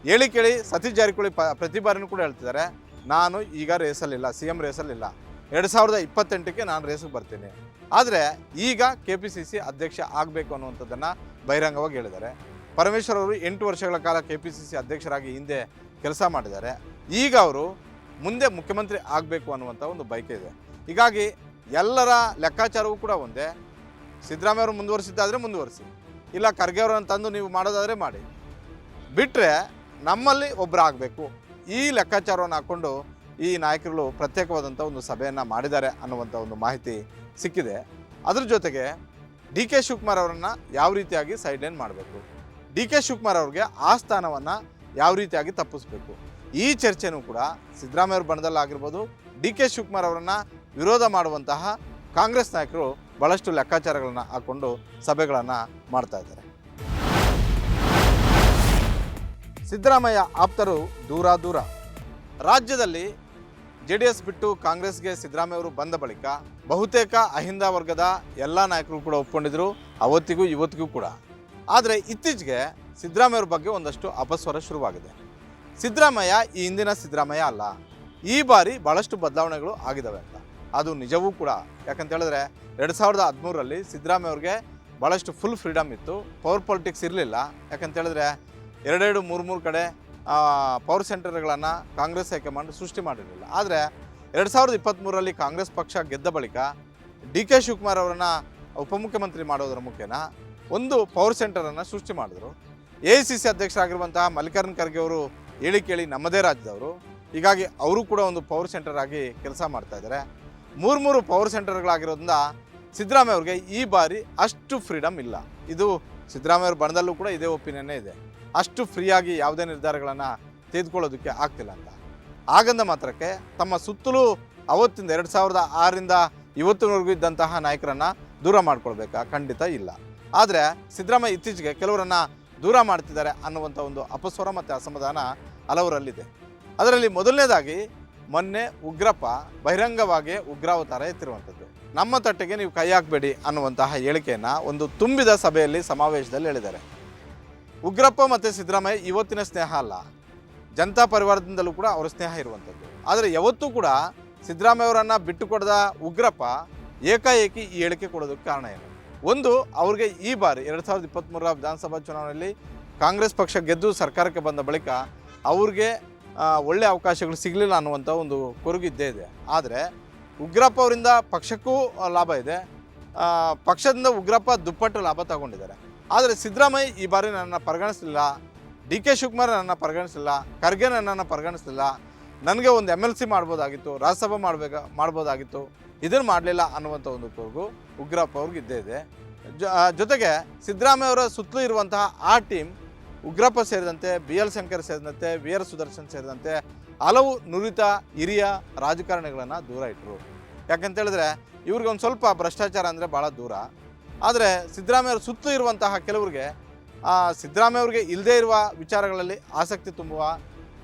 ಹೇಳಿ ಕೇಳಿ ಸತೀಶ್ ಜಾರಕಿಹೊಳಿ ಪ್ರತಿ ಬಾರಿನೂ ಕೂಡ ಹೇಳ್ತಿದ್ದಾರೆ, ನಾನು ಈಗ ರೇಸಲ್ಲಿಲ್ಲ, CM ರೇಸಲ್ಲಿಲ್ಲ, 2028ಕ್ಕೆ ನಾನು ರೇಸಿಗೆ ಬರ್ತೀನಿ. ಆದರೆ ಈಗ KPCC ಅಧ್ಯಕ್ಷ ಆಗಬೇಕು ಅನ್ನುವಂಥದ್ದನ್ನು ಬಹಿರಂಗವಾಗಿ ಹೇಳಿದ್ದಾರೆ. ಪರಮೇಶ್ವರ್ ಅವರು 8 ವರ್ಷಗಳ ಕಾಲ KPCC ಅಧ್ಯಕ್ಷರಾಗಿ ಹಿಂದೆ ಕೆಲಸ ಮಾಡಿದ್ದಾರೆ. ಈಗ ಅವರು ಮುಂದೆ ಮುಖ್ಯಮಂತ್ರಿ ಆಗಬೇಕು ಅನ್ನುವಂಥ ಒಂದು ಬಯಕೆ ಇದೆ. ಹೀಗಾಗಿ ಎಲ್ಲರ ಲೆಕ್ಕಾಚಾರವೂ ಕೂಡ ಒಂದೇ. ಸಿದ್ದರಾಮಯ್ಯ ಅವರು ಮುಂದುವರಿಸಿದ್ದಾದರೆ ಮುಂದುವರಿಸಿ, ಇಲ್ಲ ಖರ್ಗೆ ಅವರನ್ನು ತಂದು ನೀವು ಮಾಡೋದಾದರೆ ಮಾಡಿ, ಬಿಟ್ಟರೆ ನಮ್ಮಲ್ಲಿ ಒಬ್ಬರು ಆಗಬೇಕು. ಈ ಲೆಕ್ಕಾಚಾರವನ್ನು ಹಾಕ್ಕೊಂಡು ಈ ನಾಯಕರುಗಳು ಪ್ರತ್ಯೇಕವಾದಂಥ ಒಂದು ಸಭೆಯನ್ನು ಮಾಡಿದ್ದಾರೆ ಅನ್ನುವಂಥ ಒಂದು ಮಾಹಿತಿ ಸಿಕ್ಕಿದೆ. ಅದ್ರ ಜೊತೆಗೆ ಡಿ ಕೆ ಶಿವಕುಮಾರ್ ಅವರನ್ನು ಯಾವ ರೀತಿಯಾಗಿ ಸೈಡ್ಲೈನ್ ಮಾಡಬೇಕು, ಡಿ ಕೆ ಶಿವಕುಮಾರ್ ಅವ್ರಿಗೆ ಆ ಸ್ಥಾನವನ್ನು ಯಾವ ರೀತಿಯಾಗಿ ತಪ್ಪಿಸ್ಬೇಕು, ಈ ಚರ್ಚೆನೂ ಕೂಡ ಸಿದ್ದರಾಮಯ್ಯ ಅವ್ರ ಬಣದಲ್ಲಾಗಿರ್ಬೋದು, ಡಿ ಕೆ ಶಿವಕುಮಾರ್ ಅವರನ್ನು ವಿರೋಧ ಮಾಡುವಂತಹ ಕಾಂಗ್ರೆಸ್ ನಾಯಕರು ಭಾಳಷ್ಟು ಲೆಕ್ಕಾಚಾರಗಳನ್ನು ಹಾಕ್ಕೊಂಡು ಸಭೆಗಳನ್ನು ಮಾಡ್ತಾ ಇದ್ದಾರೆ. ಸಿದ್ದರಾಮಯ್ಯ ಆಪ್ತರು ದೂರ. ರಾಜ್ಯದಲ್ಲಿ JDS ಬಿಟ್ಟು ಕಾಂಗ್ರೆಸ್ಗೆ ಸಿದ್ದರಾಮಯ್ಯ ಅವರು ಬಂದ ಬಳಿಕ ಬಹುತೇಕ ಅಹಿಂದ ವರ್ಗದ ಎಲ್ಲ ನಾಯಕರು ಕೂಡ ಒಪ್ಕೊಂಡಿದ್ರು, ಅವತ್ತಿಗೂ ಇವತ್ತಿಗೂ ಕೂಡ. ಆದರೆ ಇತ್ತೀಚೆಗೆ ಸಿದ್ದರಾಮಯ್ಯ ಅವ್ರ ಬಗ್ಗೆ ಒಂದಷ್ಟು ಅಪಸ್ವರ ಶುರುವಾಗಿದೆ. ಸಿದ್ದರಾಮಯ್ಯ ಈ ಹಿಂದಿನ ಸಿದ್ದರಾಮಯ್ಯ ಅಲ್ಲ, ಈ ಬಾರಿ ಭಾಳಷ್ಟು ಬದಲಾವಣೆಗಳು ಆಗಿದ್ದಾವೆ ಅಂತ. ಅದು ನಿಜವೂ ಕೂಡ. ಯಾಕಂತ ಹೇಳಿದ್ರೆ 2013ರಲ್ಲಿ ಸಿದ್ದರಾಮಯ್ಯ ಅವ್ರಿಗೆ ಭಾಳಷ್ಟು ಫುಲ್ ಫ್ರೀಡಮ್ ಇತ್ತು, ಪವರ್ ಪಾಲಿಟಿಕ್ಸ್ ಇರಲಿಲ್ಲ. ಯಾಕಂತ ಹೇಳಿದ್ರೆ 2-3 ಕಡೆ ಪವರ್ ಸೆಂಟರ್ಗಳನ್ನು ಕಾಂಗ್ರೆಸ್ ಹೈಕಮಾಂಡ್ ಸೃಷ್ಟಿ ಮಾಡಿರಲಿಲ್ಲ. ಆದರೆ 2023ರಲ್ಲಿ ಕಾಂಗ್ರೆಸ್ ಪಕ್ಷ ಗೆದ್ದ ಬಳಿಕ ಡಿ ಕೆ ಶಿವಕುಮಾರ್ ಅವರನ್ನು ಉಪಮುಖ್ಯಮಂತ್ರಿ ಮಾಡೋದರ ಮುಖೇನ ಒಂದು ಪವರ್ ಸೆಂಟರನ್ನು ಸೃಷ್ಟಿ ಮಾಡಿದ್ರು. AICC ಅಧ್ಯಕ್ಷರಾಗಿರುವಂತಹ ಮಲ್ಲಿಕಾರ್ಜುನ ಖರ್ಗೆ ಅವರು ಹೇಳಿ ಕೇಳಿ ನಮ್ಮದೇ ರಾಜ್ಯದವರು. ಹೀಗಾಗಿ ಅವರು ಕೂಡ ಒಂದು ಪವರ್ ಸೆಂಟರ್ ಆಗಿ ಕೆಲಸ ಮಾಡ್ತಾ ಇದ್ದಾರೆ. 3 ಪವರ್ ಸೆಂಟರ್ಗಳಾಗಿರೋದ್ರಿಂದ ಸಿದ್ದರಾಮಯ್ಯ ಅವ್ರಿಗೆ ಈ ಬಾರಿ ಅಷ್ಟು ಫ್ರೀಡಮ್ ಇಲ್ಲ. ಇದು ಸಿದ್ದರಾಮಯ್ಯ ಅವ್ರ ಬಣದಲ್ಲೂ ಕೂಡ ಇದೇ ಒಪಿನಿಯನ್ನೇ ಇದೆ. ಅಷ್ಟು ಫ್ರೀಯಾಗಿ ಯಾವುದೇ ನಿರ್ಧಾರಗಳನ್ನು ತೆಗೆದುಕೊಳ್ಳೋದಕ್ಕೆ ಆಗ್ತಿಲ್ಲ ಅಂತ. ಹಾಗಂದ ಮಾತ್ರಕ್ಕೆ ತಮ್ಮ ಸುತ್ತಲೂ ಅವತ್ತಿಂದ 2006ರಿಂದ ಇವತ್ತಿನವರೆಗೂ ಇದ್ದಂತಹ ನಾಯಕರನ್ನು ದೂರ ಮಾಡ್ಕೊಳ್ಬೇಕಾ? ಖಂಡಿತ ಇಲ್ಲ. ಆದರೆ ಸಿದ್ದರಾಮಯ್ಯ ಇತ್ತೀಚೆಗೆ ಕೆಲವರನ್ನು ದೂರ ಮಾಡ್ತಿದ್ದಾರೆ ಅನ್ನುವಂಥ ಒಂದು ಅಪಸ್ವರ ಮತ್ತು ಅಸಮಾಧಾನ ಹಲವರಲ್ಲಿದೆ. ಅದರಲ್ಲಿ ಮೊದಲನೇದಾಗಿ ಮೊನ್ನೆ ಉಗ್ರಪ್ಪ ಬಹಿರಂಗವಾಗಿ ಉಗ್ರಾವತಾರ ಎತ್ತಿರುವಂಥದ್ದು. ನಮ್ಮ ತಟ್ಟೆಗೆ ನೀವು ಕೈ ಹಾಕಬೇಡಿ ಅನ್ನುವಂತಹ ಹೇಳಿಕೆಯನ್ನು ಒಂದು ತುಂಬಿದ ಸಭೆಯಲ್ಲಿ ಸಮಾವೇಶದಲ್ಲಿ ಹೇಳಿದ್ದಾರೆ. ಉಗ್ರಪ್ಪ ಮತ್ತು ಸಿದ್ದರಾಮಯ್ಯ ಇವತ್ತಿನ ಸ್ನೇಹ ಅಲ್ಲ, ಜನತಾ ಪರಿವಾರದಿಂದಲೂ ಕೂಡ ಅವರ ಸ್ನೇಹ ಇರುವಂಥದ್ದು. ಆದರೆ ಯಾವತ್ತೂ ಕೂಡ ಸಿದ್ದರಾಮಯ್ಯವರನ್ನು ಬಿಟ್ಟುಕೊಡದ ಉಗ್ರಪ್ಪ ಏಕಾಏಕಿ ಈ ಹೇಳಿಕೆ ಕೊಡೋದಕ್ಕೆ ಕಾರಣ ಏನು? ಒಂದು, ಅವ್ರಿಗೆ ಈ ಬಾರಿ 2023 ವಿಧಾನಸಭಾ ಚುನಾವಣೆಯಲ್ಲಿ ಕಾಂಗ್ರೆಸ್ ಪಕ್ಷ ಗೆದ್ದು ಸರ್ಕಾರಕ್ಕೆ ಬಂದ ಬಳಿಕ ಅವ್ರಿಗೆ ಒಳ್ಳೆ ಅವಕಾಶಗಳು ಸಿಗಲಿಲ್ಲ ಅನ್ನುವಂಥ ಒಂದು ಕೊರಗಿದ್ದೇ ಇದೆ. ಆದರೆ ಉಗ್ರಪ್ಪ ಅವರಿಂದ ಪಕ್ಷಕ್ಕೂ ಲಾಭ ಇದೆ, ಪಕ್ಷದಿಂದ ಉಗ್ರಪ್ಪ ದುಪ್ಪಟ್ಟು ಲಾಭ ತಗೊಂಡಿದ್ದಾರೆ. ಆದರೆ ಸಿದ್ದರಾಮಯ್ಯ ಈ ಬಾರಿ ನನ್ನನ್ನು ಪರಿಗಣಿಸಲಿಲ್ಲ, ಡಿ ಕೆ ಶಿವಕುಮಾರ್ ನನ್ನನ್ನು ಪರಿಗಣಿಸಲಿಲ್ಲ, ಖರ್ಗೆ ನನ್ನನ್ನು ಪರಿಗಣಿಸಲಿಲ್ಲ, ನನಗೆ ಒಂದು MLC ಮಾಡ್ಬೋದಾಗಿತ್ತು, ರಾಜ್ಯಸಭೆ ಮಾಡ್ಬೋದಾಗಿತ್ತು, ಇದನ್ನು ಮಾಡಲಿಲ್ಲ ಅನ್ನುವಂಥ ಒಂದು ಕೊರಗು ಉಗ್ರಪ್ಪ ಅವ್ರಿಗೆ ಇದ್ದೇ ಇದೆ. ಜೊತೆಗೆ ಸಿದ್ದರಾಮಯ್ಯ ಅವರ ಸುತ್ತಲೂ ಇರುವಂತಹ ಆ ಟೀಮ್ ಉಗ್ರಪ್ಪ ಸೇರಿದಂತೆ BL ಶಂಕರ್ ಸೇರಿದಂತೆ VR ಸುದರ್ಶನ್ ಸೇರಿದಂತೆ ಹಲವು ನುರಿತ ಹಿರಿಯ ರಾಜಕಾರಣಿಗಳನ್ನು ದೂರ ಇಟ್ಟರು. ಯಾಕಂತೇಳಿದ್ರೆ ಇವ್ರಿಗೆ ಒಂದು ಸ್ವಲ್ಪ ಭ್ರಷ್ಟಾಚಾರ ಅಂದರೆ ಭಾಳ ದೂರ. ಆದರೆ ಸಿದ್ದರಾಮಯ್ಯ ಅವ್ರ ಸುತ್ತಲೂ ಇರುವಂತಹ ಕೆಲವ್ರಿಗೆ ಸಿದ್ದರಾಮಯ್ಯ ಅವ್ರಿಗೆ ಇಲ್ಲದೇ ಇರುವ ವಿಚಾರಗಳಲ್ಲಿ ಆಸಕ್ತಿ ತುಂಬುವ,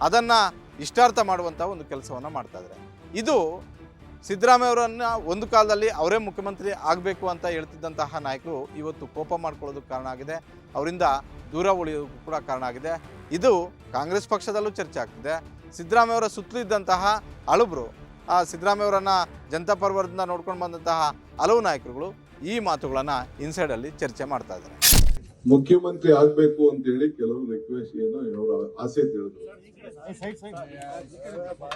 ಅದನ್ನು ಇಷ್ಟಾರ್ಥ ಮಾಡುವಂಥ ಒಂದು ಕೆಲಸವನ್ನು ಮಾಡ್ತಾಯಿದ್ದಾರೆ. ಇದು ಸಿದ್ದರಾಮಯ್ಯ ಅವರನ್ನು ಒಂದು ಕಾಲದಲ್ಲಿ ಅವರೇ ಮುಖ್ಯಮಂತ್ರಿ ಆಗಬೇಕು ಅಂತ ಹೇಳ್ತಿದ್ದಂತಹ ನಾಯಕರು ಇವತ್ತು ಕೋಪ ಮಾಡ್ಕೊಳ್ಳೋದಕ್ಕೆ ಕಾರಣ ಆಗಿದೆ, ಅವರಿಂದ ದೂರ ಉಳಿಯೋದಕ್ಕೂ ಕೂಡ ಕಾರಣ ಆಗಿದೆ. ಇದು ಕಾಂಗ್ರೆಸ್ ಪಕ್ಷದಲ್ಲೂ ಚರ್ಚೆ ಆಗ್ತಿದೆ. ಸಿದ್ದರಾಮಯ್ಯ ಅವರ ಸುತ್ತಲೂ ಇದ್ದಂತಹ ಹಳಬ್ರು, ಸಿದ್ದರಾಮಯ್ಯ ಅವರನ್ನು ಜನತಾ ಪರಿವಾರದಿಂದ ನೋಡ್ಕೊಂಡು ಬಂದಂತಹ ಹಲವು ನಾಯಕರುಗಳು ಈ ಮಾತುಗಳನ್ನು ಇನ್ಸೈಡಲ್ಲಿ ಚರ್ಚೆ ಮಾಡ್ತಾ ಇದ್ದಾರೆ. ಮುಖ್ಯಮಂತ್ರಿ ಆಗ್ಬೇಕು ಅಂತ ಹೇಳಿ ಕೆಲವರು ರಿಕ್ವೆಸ್ಟ್ ಏನೋ ಅವರ ಆಸೆ ತಿಳಿದ್ರು,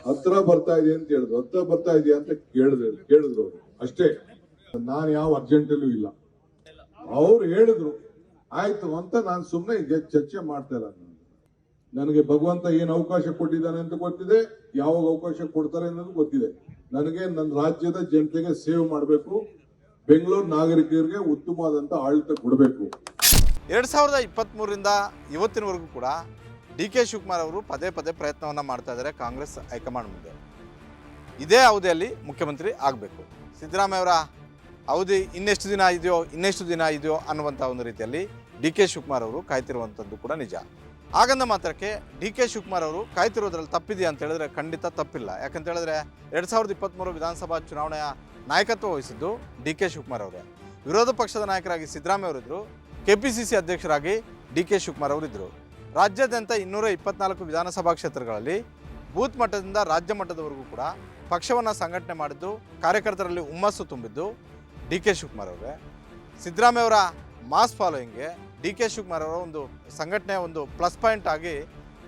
ಹತ್ರ ಬರ್ತಾ ಇದೆ ಅಂತ ಹೇಳಿದ್ರು, ಹತ್ರ ಬರ್ತಾ ಇದೆಯಾ ಅಂತ ಕೇಳಿದ್ರು ಅವರು ಅಷ್ಟೇ. ನಾನು ಯಾವ ಅರ್ಜೆಂಟಲ್ಲೂ ಇಲ್ಲ, ಅವ್ರು ಹೇಳಿದ್ರು ಆಯ್ತು ಅಂತ ನಾನು ಸುಮ್ಮನೆ ಈಗ ಚರ್ಚೆ ಮಾಡ್ತಾ ಇಲ್ಲ. ನನಗೆ ಭಗವಂತ ಏನು ಅವಕಾಶ ಕೊಟ್ಟಿದ್ದಾನೆ ಅಂತ ಗೊತ್ತಿದೆ, ಯಾವಾಗ ಅವಕಾಶ ಕೊಡ್ತಾರೆ ಅನ್ನೋದು ಗೊತ್ತಿದೆ. ನನಗೆ ನನ್ನ ರಾಜ್ಯದ ಜನತೆಗೆ ಸೇವೆ ಮಾಡಬೇಕು, ಬೆಂಗಳೂರು ನಾಗರಿಕರಿಗೆ ಉತ್ತಮವಾದಂತ ಆಡಳಿತ ಕೊಡಬೇಕು. 2023ರಿಂದ ಇವತ್ತಿನವರೆಗೂ ಕೂಡ ಡಿ ಕೆ ಶಿವಕುಮಾರ್ ಅವರು ಪದೇ ಪದೇ ಪ್ರಯತ್ನವನ್ನು ಮಾಡ್ತಾ ಇದ್ದಾರೆ ಕಾಂಗ್ರೆಸ್ ಹೈಕಮಾಂಡ್ ಮುಂದೆ. ಇದೇ ಅವಧಿಯಲ್ಲಿ ಮುಖ್ಯಮಂತ್ರಿ ಆಗಬೇಕು, ಸಿದ್ದರಾಮಯ್ಯ ಅವರ ಅವಧಿ ಇನ್ನೆಷ್ಟು ದಿನ ಇದೆಯೋ ಅನ್ನುವಂಥ ಒಂದು ರೀತಿಯಲ್ಲಿ ಡಿ ಕೆ ಶಿವಕುಮಾರ್ ಅವರು ಕಾಯ್ತಿರುವಂಥದ್ದು ಕೂಡ ನಿಜ. ಹಾಗಂದ ಮಾತ್ರಕ್ಕೆ ಡಿ ಕೆ ಶಿವಕುಮಾರ್ ಅವರು ಕಾಯ್ತಿರೋದ್ರಲ್ಲಿ ತಪ್ಪಿದೆಯಾ ಅಂತ ಹೇಳಿದ್ರೆ ಖಂಡಿತ ತಪ್ಪಿಲ್ಲ. ಯಾಕಂತ ಹೇಳಿದ್ರೆ 2023 ವಿಧಾನಸಭಾ ಚುನಾವಣೆಯ ನಾಯಕತ್ವ ವಹಿಸಿದ್ದು ಡಿ ಕೆ ಶಿವಕುಮಾರ್ ಅವರೇ. ವಿರೋಧ ಪಕ್ಷದ ನಾಯಕರಾಗಿ ಸಿದ್ದರಾಮಯ್ಯ ಅವರಿದ್ದರು, KPCC ಅಧ್ಯಕ್ಷರಾಗಿ ಡಿ ಕೆ ಶಿವಕುಮಾರ್ ಅವರಿದ್ದರು. ರಾಜ್ಯಾದ್ಯಂತ 224 ವಿಧಾನಸಭಾ ಕ್ಷೇತ್ರಗಳಲ್ಲಿ ಬೂತ್ ಮಟ್ಟದಿಂದ ರಾಜ್ಯ ಮಟ್ಟದವರೆಗೂ ಕೂಡ ಪಕ್ಷವನ್ನು ಸಂಘಟನೆ ಮಾಡಿದ್ದು, ಕಾರ್ಯಕರ್ತರಲ್ಲಿ ಹುಮ್ಮಸ್ಸು ತುಂಬಿದ್ದು ಡಿ ಕೆ ಶಿವಕುಮಾರ್ ಅವರೇ. ಸಿದ್ದರಾಮಯ್ಯ ಅವರ ಮಾಸ್ ಫಾಲೋಯಿಂಗ್ಗೆ ಡಿ ಕೆ ಶಿವಕುಮಾರ್ ಅವರ ಒಂದು ಸಂಘಟನೆಯ ಒಂದು ಪ್ಲಸ್ ಪಾಯಿಂಟ್ ಆಗಿ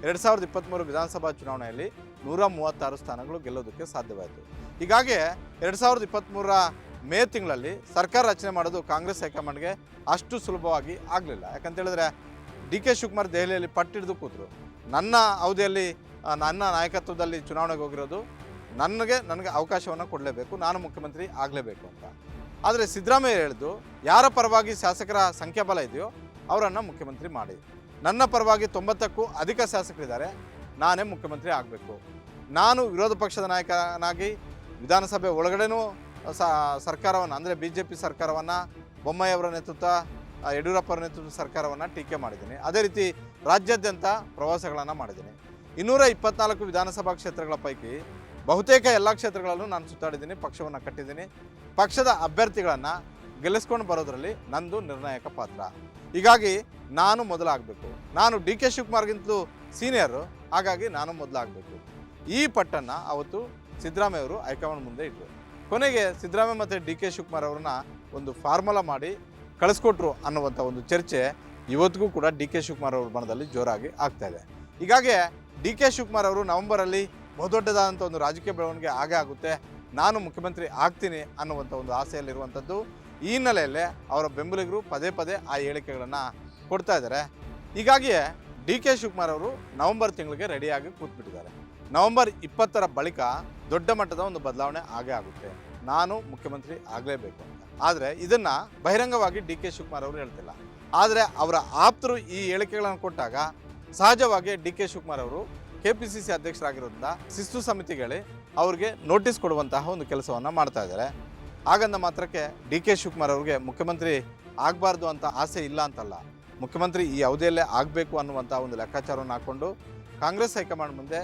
2023 ವಿಧಾನಸಭಾ ಚುನಾವಣೆಯಲ್ಲಿ 136 ಸ್ಥಾನಗಳು ಗೆಲ್ಲೋದಕ್ಕೆ ಸಾಧ್ಯವಾಯಿತು. ಹೀಗಾಗಿ 2023 ಮೇ ತಿಂಗಳಲ್ಲಿ ಸರ್ಕಾರ ರಚನೆ ಮಾಡೋದು ಕಾಂಗ್ರೆಸ್ ಹೈಕಮಾಂಡ್ಗೆ ಅಷ್ಟು ಸುಲಭವಾಗಿ ಆಗಲಿಲ್ಲ. ಯಾಕಂತೇಳಿದ್ರೆ ಡಿ ಕೆ ಶಿವಕುಮಾರ್ ದೆಹಲಿಯಲ್ಲಿ ಪಟ್ಟಿಡಿದು ಕೂತರು, ನನ್ನ ಅವಧಿಯಲ್ಲಿ ನನ್ನ ನಾಯಕತ್ವದಲ್ಲಿ ಚುನಾವಣೆಗೆ ಹೋಗಿರೋದು, ನನಗೆ ಅವಕಾಶವನ್ನು ಕೊಡಲೇಬೇಕು, ನಾನು ಮುಖ್ಯಮಂತ್ರಿ ಆಗಲೇಬೇಕು ಅಂತ. ಆದರೆ ಸಿದ್ದರಾಮಯ್ಯ ಹೇಳಿದ್ದು, ಯಾರ ಪರವಾಗಿ ಶಾಸಕರ ಸಂಖ್ಯಾಬಲ ಇದೆಯೋ ಅವರನ್ನು ಮುಖ್ಯಮಂತ್ರಿ ಮಾಡಿ, ನನ್ನ ಪರವಾಗಿ 90ಕ್ಕೂ ಅಧಿಕ ಶಾಸಕರಿದ್ದಾರೆ, ನಾನೇ ಮುಖ್ಯಮಂತ್ರಿ ಆಗಬೇಕು, ನಾನು ವಿರೋಧ ಪಕ್ಷದ ನಾಯಕನಾಗಿ ವಿಧಾನಸಭೆ ಒಳಗಡೆನೂ ಸರ್ಕಾರವನ್ನು ಅಂದರೆ BJP ಸರ್ಕಾರವನ್ನು, ಬೊಮ್ಮಾಯಿ ಅವರ ನೇತೃತ್ವ, ಯಡಿಯೂರಪ್ಪ ಅವರ ನೇತೃತ್ವದ ಸರ್ಕಾರವನ್ನು ಟೀಕೆ ಮಾಡಿದ್ದೀನಿ. ಅದೇ ರೀತಿ ರಾಜ್ಯಾದ್ಯಂತ ಪ್ರವಾಸಗಳನ್ನು ಮಾಡಿದ್ದೀನಿ. 224 ವಿಧಾನಸಭಾ ಕ್ಷೇತ್ರಗಳ ಪೈಕಿ ಬಹುತೇಕ ಎಲ್ಲ ಕ್ಷೇತ್ರಗಳಲ್ಲೂ ನಾನು ಸುತ್ತಾಡಿದ್ದೀನಿ, ಪಕ್ಷವನ್ನು ಕಟ್ಟಿದ್ದೀನಿ. ಪಕ್ಷದ ಅಭ್ಯರ್ಥಿಗಳನ್ನು ಗೆಲ್ಲಿಸ್ಕೊಂಡು ಬರೋದರಲ್ಲಿ ನಂದು ನಿರ್ಣಾಯಕ ಪಾತ್ರ. ಹೀಗಾಗಿ ನಾನು ಮೊದಲಾಗಬೇಕು, ನಾನು ಡಿ ಕೆ ಶಿವಕುಮಾರ್ಗಿಂತಲೂ ಸೀನಿಯರು, ಹಾಗಾಗಿ ನಾನು ಮೊದಲಾಗಬೇಕು. ಈ ಪಟ್ಟನ್ನು ಅವತ್ತು ಸಿದ್ದರಾಮಯ್ಯ ಅವರು ಹೈಕಮಾಂಡ್ ಮುಂದೆ ಇಟ್ಟರು. ಕೊನೆಗೆ ಸಿದ್ದರಾಮಯ್ಯ ಮತ್ತು ಡಿ ಕೆ ಶಿವಕುಮಾರ್ ಅವ್ರನ್ನ ಒಂದು ಫಾರ್ಮುಲಾ ಮಾಡಿ ಕಳಿಸ್ಕೊಟ್ರು ಅನ್ನುವಂಥ ಒಂದು ಚರ್ಚೆ ಇವತ್ತಿಗೂ ಕೂಡ ಡಿ ಕೆ ಶಿವಕುಮಾರ್ ಅವ್ರ ಬಣದಲ್ಲಿ ಜೋರಾಗಿ ಆಗ್ತಾ ಇದೆ. ಹೀಗಾಗಿ ಡಿ ಕೆ ಶಿವಕುಮಾರ್ ಅವರು ನವೆಂಬರಲ್ಲಿ ಬಹುದೊಡ್ಡದಾದಂಥ ಒಂದು ರಾಜಕೀಯ ಬೆಳವಣಿಗೆ ಆಗೇ ಆಗುತ್ತೆ, ನಾನು ಮುಖ್ಯಮಂತ್ರಿ ಆಗ್ತೀನಿ ಅನ್ನುವಂಥ ಒಂದು ಆಸೆಯಲ್ಲಿರುವಂಥದ್ದು. ಈ ಹಿನ್ನೆಲೆಯಲ್ಲೇ ಅವರ ಬೆಂಬಲಿಗರು ಪದೇ ಪದೇ ಆ ಹೇಳಿಕೆಗಳನ್ನು ಕೊಡ್ತಾ ಇದ್ದಾರೆ. ಹೀಗಾಗಿಯೇ ಡಿ ಕೆ ಶಿವಕುಮಾರ್ ಅವರು ನವೆಂಬರ್ ತಿಂಗಳಿಗೆ ರೆಡಿಯಾಗಿ ಕೂತ್ಬಿಟ್ಟಿದ್ದಾರೆ. ನವೆಂಬರ್ 20ರ ಬಳಿಕ ದೊಡ್ಡ ಮಟ್ಟದ ಒಂದು ಬದಲಾವಣೆ ಆಗೇ ಆಗುತ್ತೆ, ನಾನು ಮುಖ್ಯಮಂತ್ರಿ ಆಗಲೇಬೇಕು ಅಂತ. ಆದರೆ ಇದನ್ನು ಬಹಿರಂಗವಾಗಿ ಡಿ ಕೆ ಶಿವಕುಮಾರ್ ಅವರು ಹೇಳ್ತಿಲ್ಲ. ಆದರೆ ಅವರ ಆಪ್ತರು ಈ ಹೇಳಿಕೆಗಳನ್ನು ಕೊಟ್ಟಾಗ ಸಹಜವಾಗಿ ಡಿ ಕೆ ಶಿವಕುಮಾರ್ ಅವರು KPCC ಅಧ್ಯಕ್ಷರಾಗಿರೋದ್ರಿಂದ ಶಿಸ್ತು ಸಮಿತಿಗೆ ಅವ್ರಿಗೆ ನೋಟಿಸ್ ಕೊಡುವಂತಹ ಒಂದು ಕೆಲಸವನ್ನು ಮಾಡ್ತಾ ಇದ್ದಾರೆ. ಹಾಗಂದ ಮಾತ್ರಕ್ಕೆ ಡಿ ಕೆ ಶಿವಕುಮಾರ್ ಅವ್ರಿಗೆ ಮುಖ್ಯಮಂತ್ರಿ ಆಗಬಾರ್ದು ಅಂತ ಆಸೆ ಇಲ್ಲ ಅಂತಲ್ಲ. ಮುಖ್ಯಮಂತ್ರಿ ಈ ಅವಧಿಯಲ್ಲೇ ಆಗಬೇಕು ಅನ್ನುವಂಥ ಒಂದು ಲೆಕ್ಕಾಚಾರವನ್ನು ಹಾಕ್ಕೊಂಡು ಕಾಂಗ್ರೆಸ್ ಹೈಕಮಾಂಡ್ ಮುಂದೆ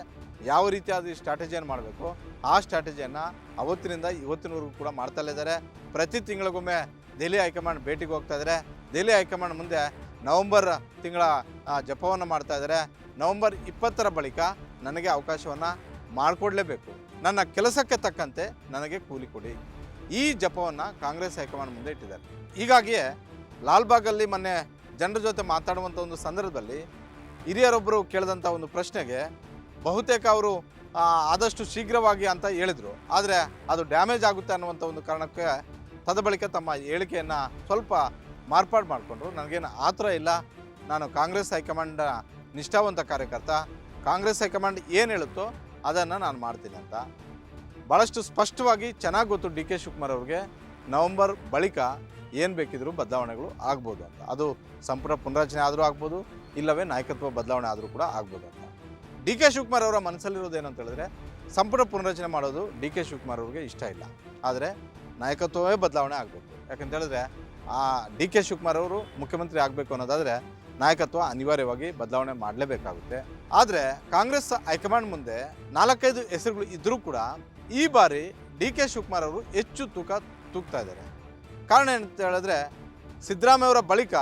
ಯಾವ ರೀತಿಯಾದ ಸ್ಟ್ರಾಟಜಿಯನ್ನು ಮಾಡಬೇಕು ಆ ಸ್ಟ್ರಾಟಜಿಯನ್ನು ಅವತ್ತಿನಿಂದ ಇವತ್ತಿನವರೆಗೂ ಕೂಡ ಮಾಡ್ತಲೇ ಇದ್ದಾರೆ. ಪ್ರತಿ ತಿಂಗಳಿಗೊಮ್ಮೆ ದೆಹಲಿ ಹೈಕಮಾಂಡ್ ಭೇಟಿಗೆ ಹೋಗ್ತಾ ಇದ್ದಾರೆ. ದೆಹಲಿ ಹೈಕಮಾಂಡ್ ಮುಂದೆ ನವೆಂಬರ್ ತಿಂಗಳ ಜಪವನ್ನು ಮಾಡ್ತಾ ಇದ್ದಾರೆ. ನವೆಂಬರ್ 20ರ ಬಳಿಕ ನನಗೆ ಅವಕಾಶವನ್ನು ಮಾಡಿಕೊಡ್ಲೇಬೇಕು, ನನ್ನ ಕೆಲಸಕ್ಕೆ ತಕ್ಕಂತೆ ನನಗೆ ಕೂಲಿ ಕೊಡಿ, ಈ ಜಪವನ್ನು ಕಾಂಗ್ರೆಸ್ ಹೈಕಮಾಂಡ್ ಮುಂದೆ ಇಟ್ಟಿದ್ದಾರೆ. ಹೀಗಾಗಿಯೇ ಲಾಲ್ಬಾಗಲ್ಲಿ ಮೊನ್ನೆ ಜನರ ಜೊತೆ ಮಾತಾಡುವಂಥ ಒಂದು ಸಂದರ್ಭದಲ್ಲಿ ಹಿರಿಯರೊಬ್ಬರು ಕೇಳಿದಂಥ ಒಂದು ಪ್ರಶ್ನೆಗೆ ಬಹುತೇಕ ಅವರು ಆದಷ್ಟು ಶೀಘ್ರವಾಗಿ ಅಂತ ಹೇಳಿದರು. ಆದರೆ ಅದು ಡ್ಯಾಮೇಜ್ ಆಗುತ್ತೆ ಅನ್ನುವಂಥ ಒಂದು ಕಾರಣಕ್ಕೆ ತದಬಳಿಕ ತಮ್ಮ ಹೇಳಿಕೆಯನ್ನು ಸ್ವಲ್ಪ ಮಾರ್ಪಾಡು ಮಾಡಿಕೊಂಡ್ರು. ನನಗೇನು ಆತರ ಇಲ್ಲ, ನಾನು ಕಾಂಗ್ರೆಸ್ ಹೈಕಮಾಂಡ್ ನಿಷ್ಠಾವಂತ ಕಾರ್ಯಕರ್ತ, ಕಾಂಗ್ರೆಸ್ ಹೈಕಮಾಂಡ್ ಏನು ಹೇಳುತ್ತೋ ಅದನ್ನು ನಾನು ಮಾಡ್ತೀನಿ ಅಂತ ಭಾಳಷ್ಟು ಸ್ಪಷ್ಟವಾಗಿ ಚೆನ್ನಾಗಿ ಗೊತ್ತು ಡಿ ಕೆ ಶಿವಕುಮಾರ್ ಅವ್ರಿಗೆ ನವೆಂಬರ್ ಬಳಿಕ ಏನು ಬೇಕಿದ್ರೂ ಬದಲಾವಣೆಗಳು ಆಗ್ಬೋದು ಅಂತ. ಅದು ಸಂಪುಟ ಪುನರಚನೆ ಆದರೂ ಆಗ್ಬೋದು, ಇಲ್ಲವೇ ನಾಯಕತ್ವ ಬದಲಾವಣೆ ಆದರೂ ಕೂಡ ಆಗ್ಬೋದು ಅಂತ. ಡಿ ಕೆ ಶಿವಕುಮಾರ್ ಅವರ ಮನಸ್ಸಲ್ಲಿರೋದು ಏನಂತ ಹೇಳಿದ್ರೆ ಸಂಪುಟ ಪುನರಚನೆ ಮಾಡೋದು ಡಿ ಕೆ ಶಿವಕುಮಾರ್ ಅವ್ರಿಗೆ ಇಷ್ಟ ಇಲ್ಲ, ಆದರೆ ನಾಯಕತ್ವವೇ ಬದಲಾವಣೆ ಆಗಬೇಕು. ಯಾಕಂತ ಹೇಳಿದ್ರೆ ಡಿ ಕೆ ಶಿವಕುಮಾರ್ ಅವರು ಮುಖ್ಯಮಂತ್ರಿ ಆಗಬೇಕು ಅನ್ನೋದಾದರೆ ನಾಯಕತ್ವ ಅನಿವಾರ್ಯವಾಗಿ ಬದಲಾವಣೆ ಮಾಡಲೇಬೇಕಾಗುತ್ತೆ. ಆದರೆ ಕಾಂಗ್ರೆಸ್ ಹೈಕಮಾಂಡ್ ಮುಂದೆ 4-5 ಹೆಸರುಗಳು ಇದ್ದರೂ ಕೂಡ ಈ ಬಾರಿ ಡಿ ಕೆ ಶಿವಕುಮಾರ್ ಅವರು ಹೆಚ್ಚು ತೂಗ್ತಾ ಇದ್ದಾರೆ. ಕಾರಣ ಏನಂತ ಹೇಳಿದ್ರೆ ಸಿದ್ದರಾಮಯ್ಯ ಅವರ ಬಳಿಕ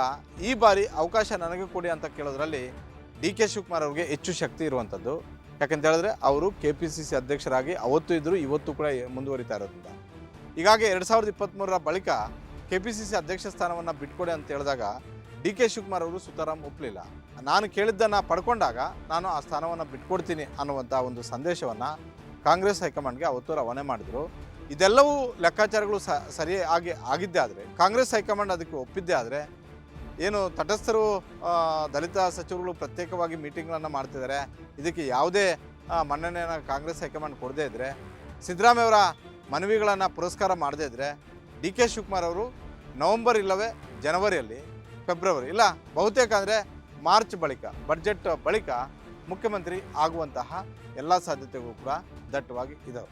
ಈ ಬಾರಿ ಅವಕಾಶ ನನಗೆ ಕೊಡಿ ಅಂತ ಕೇಳೋದ್ರಲ್ಲಿ ಡಿ ಕೆ ಶಿವಕುಮಾರ್ ಅವ್ರಿಗೆ ಹೆಚ್ಚು ಶಕ್ತಿ ಇರುವಂಥದ್ದು. ಯಾಕಂತ ಹೇಳಿದ್ರೆ ಅವರು KPCC ಅಧ್ಯಕ್ಷರಾಗಿ ಅವತ್ತು ಇದ್ದರು, ಇವತ್ತು ಕೂಡ ಮುಂದುವರಿತಾ ಇರೋದ್ರಿಂದ. ಹೀಗಾಗಿ 2023ರ ಬಳಿಕ KPCC ಅಧ್ಯಕ್ಷ ಸ್ಥಾನವನ್ನು ಬಿಟ್ಕೊಡಿ ಅಂತ ಹೇಳಿದಾಗ ಡಿ ಕೆ ಶಿವಕುಮಾರ್ ಅವರು ಸುತಾರಾಮ್ ಒಪ್ಪಲಿಲ್ಲ. ನಾನು ಕೇಳಿದ್ದನ್ನು ಪಡ್ಕೊಂಡಾಗ ನಾನು ಆ ಸ್ಥಾನವನ್ನು ಬಿಟ್ಕೊಡ್ತೀನಿ ಅನ್ನುವಂಥ ಒಂದು ಸಂದೇಶವನ್ನು ಕಾಂಗ್ರೆಸ್ ಹೈಕಮಾಂಡ್ಗೆ ಅವತ್ತು ರವಾನೆ ಮಾಡಿದರು. ಇದೆಲ್ಲವೂ ಲೆಕ್ಕಾಚಾರಗಳು ಸರಿಯಾಗಿ ಆಗಿದ್ದೇ ಆದರೆ, ಕಾಂಗ್ರೆಸ್ ಹೈಕಮಾಂಡ್ ಅದಕ್ಕೆ ಒಪ್ಪಿದ್ದೇ ಆದರೆ, ಏನು ತಟಸ್ಥರು ದಲಿತ ಸಚಿವರುಗಳು ಪ್ರತ್ಯೇಕವಾಗಿ ಮೀಟಿಂಗ್ಗಳನ್ನು ಮಾಡ್ತಿದ್ದಾರೆ, ಇದಕ್ಕೆ ಯಾವುದೇ ಮನ್ನಣೆಯನ್ನು ಕಾಂಗ್ರೆಸ್ ಹೈಕಮಾಂಡ್ ಕೊಡದೇ ಇದ್ದರೆ, ಸಿದ್ದರಾಮಯ್ಯವರ ಮನವಿಗಳನ್ನು ಪುರಸ್ಕಾರ ಮಾಡದೇ ಇದ್ದರೆ, ಡಿ ಕೆ ಶಿವಕುಮಾರ್ ಅವರು ನವೆಂಬರ್ ಇಲ್ಲವೇ ಜನವರಿಯಲ್ಲಿ, ಫೆಬ್ರವರಿ ಇಲ್ಲ ಬಹುತೇಕ ಅಂದರೆ ಮಾರ್ಚ್ ಬಳಿಕ, ಬಡ್ಜೆಟ್ ಬಳಿಕ ಮುಖ್ಯಮಂತ್ರಿ ಆಗುವಂತಹ ಎಲ್ಲ ಸಾಧ್ಯತೆಗಳು ಕೂಡ ದಟ್ಟವಾಗಿ ಇದ್ದಾವೆ.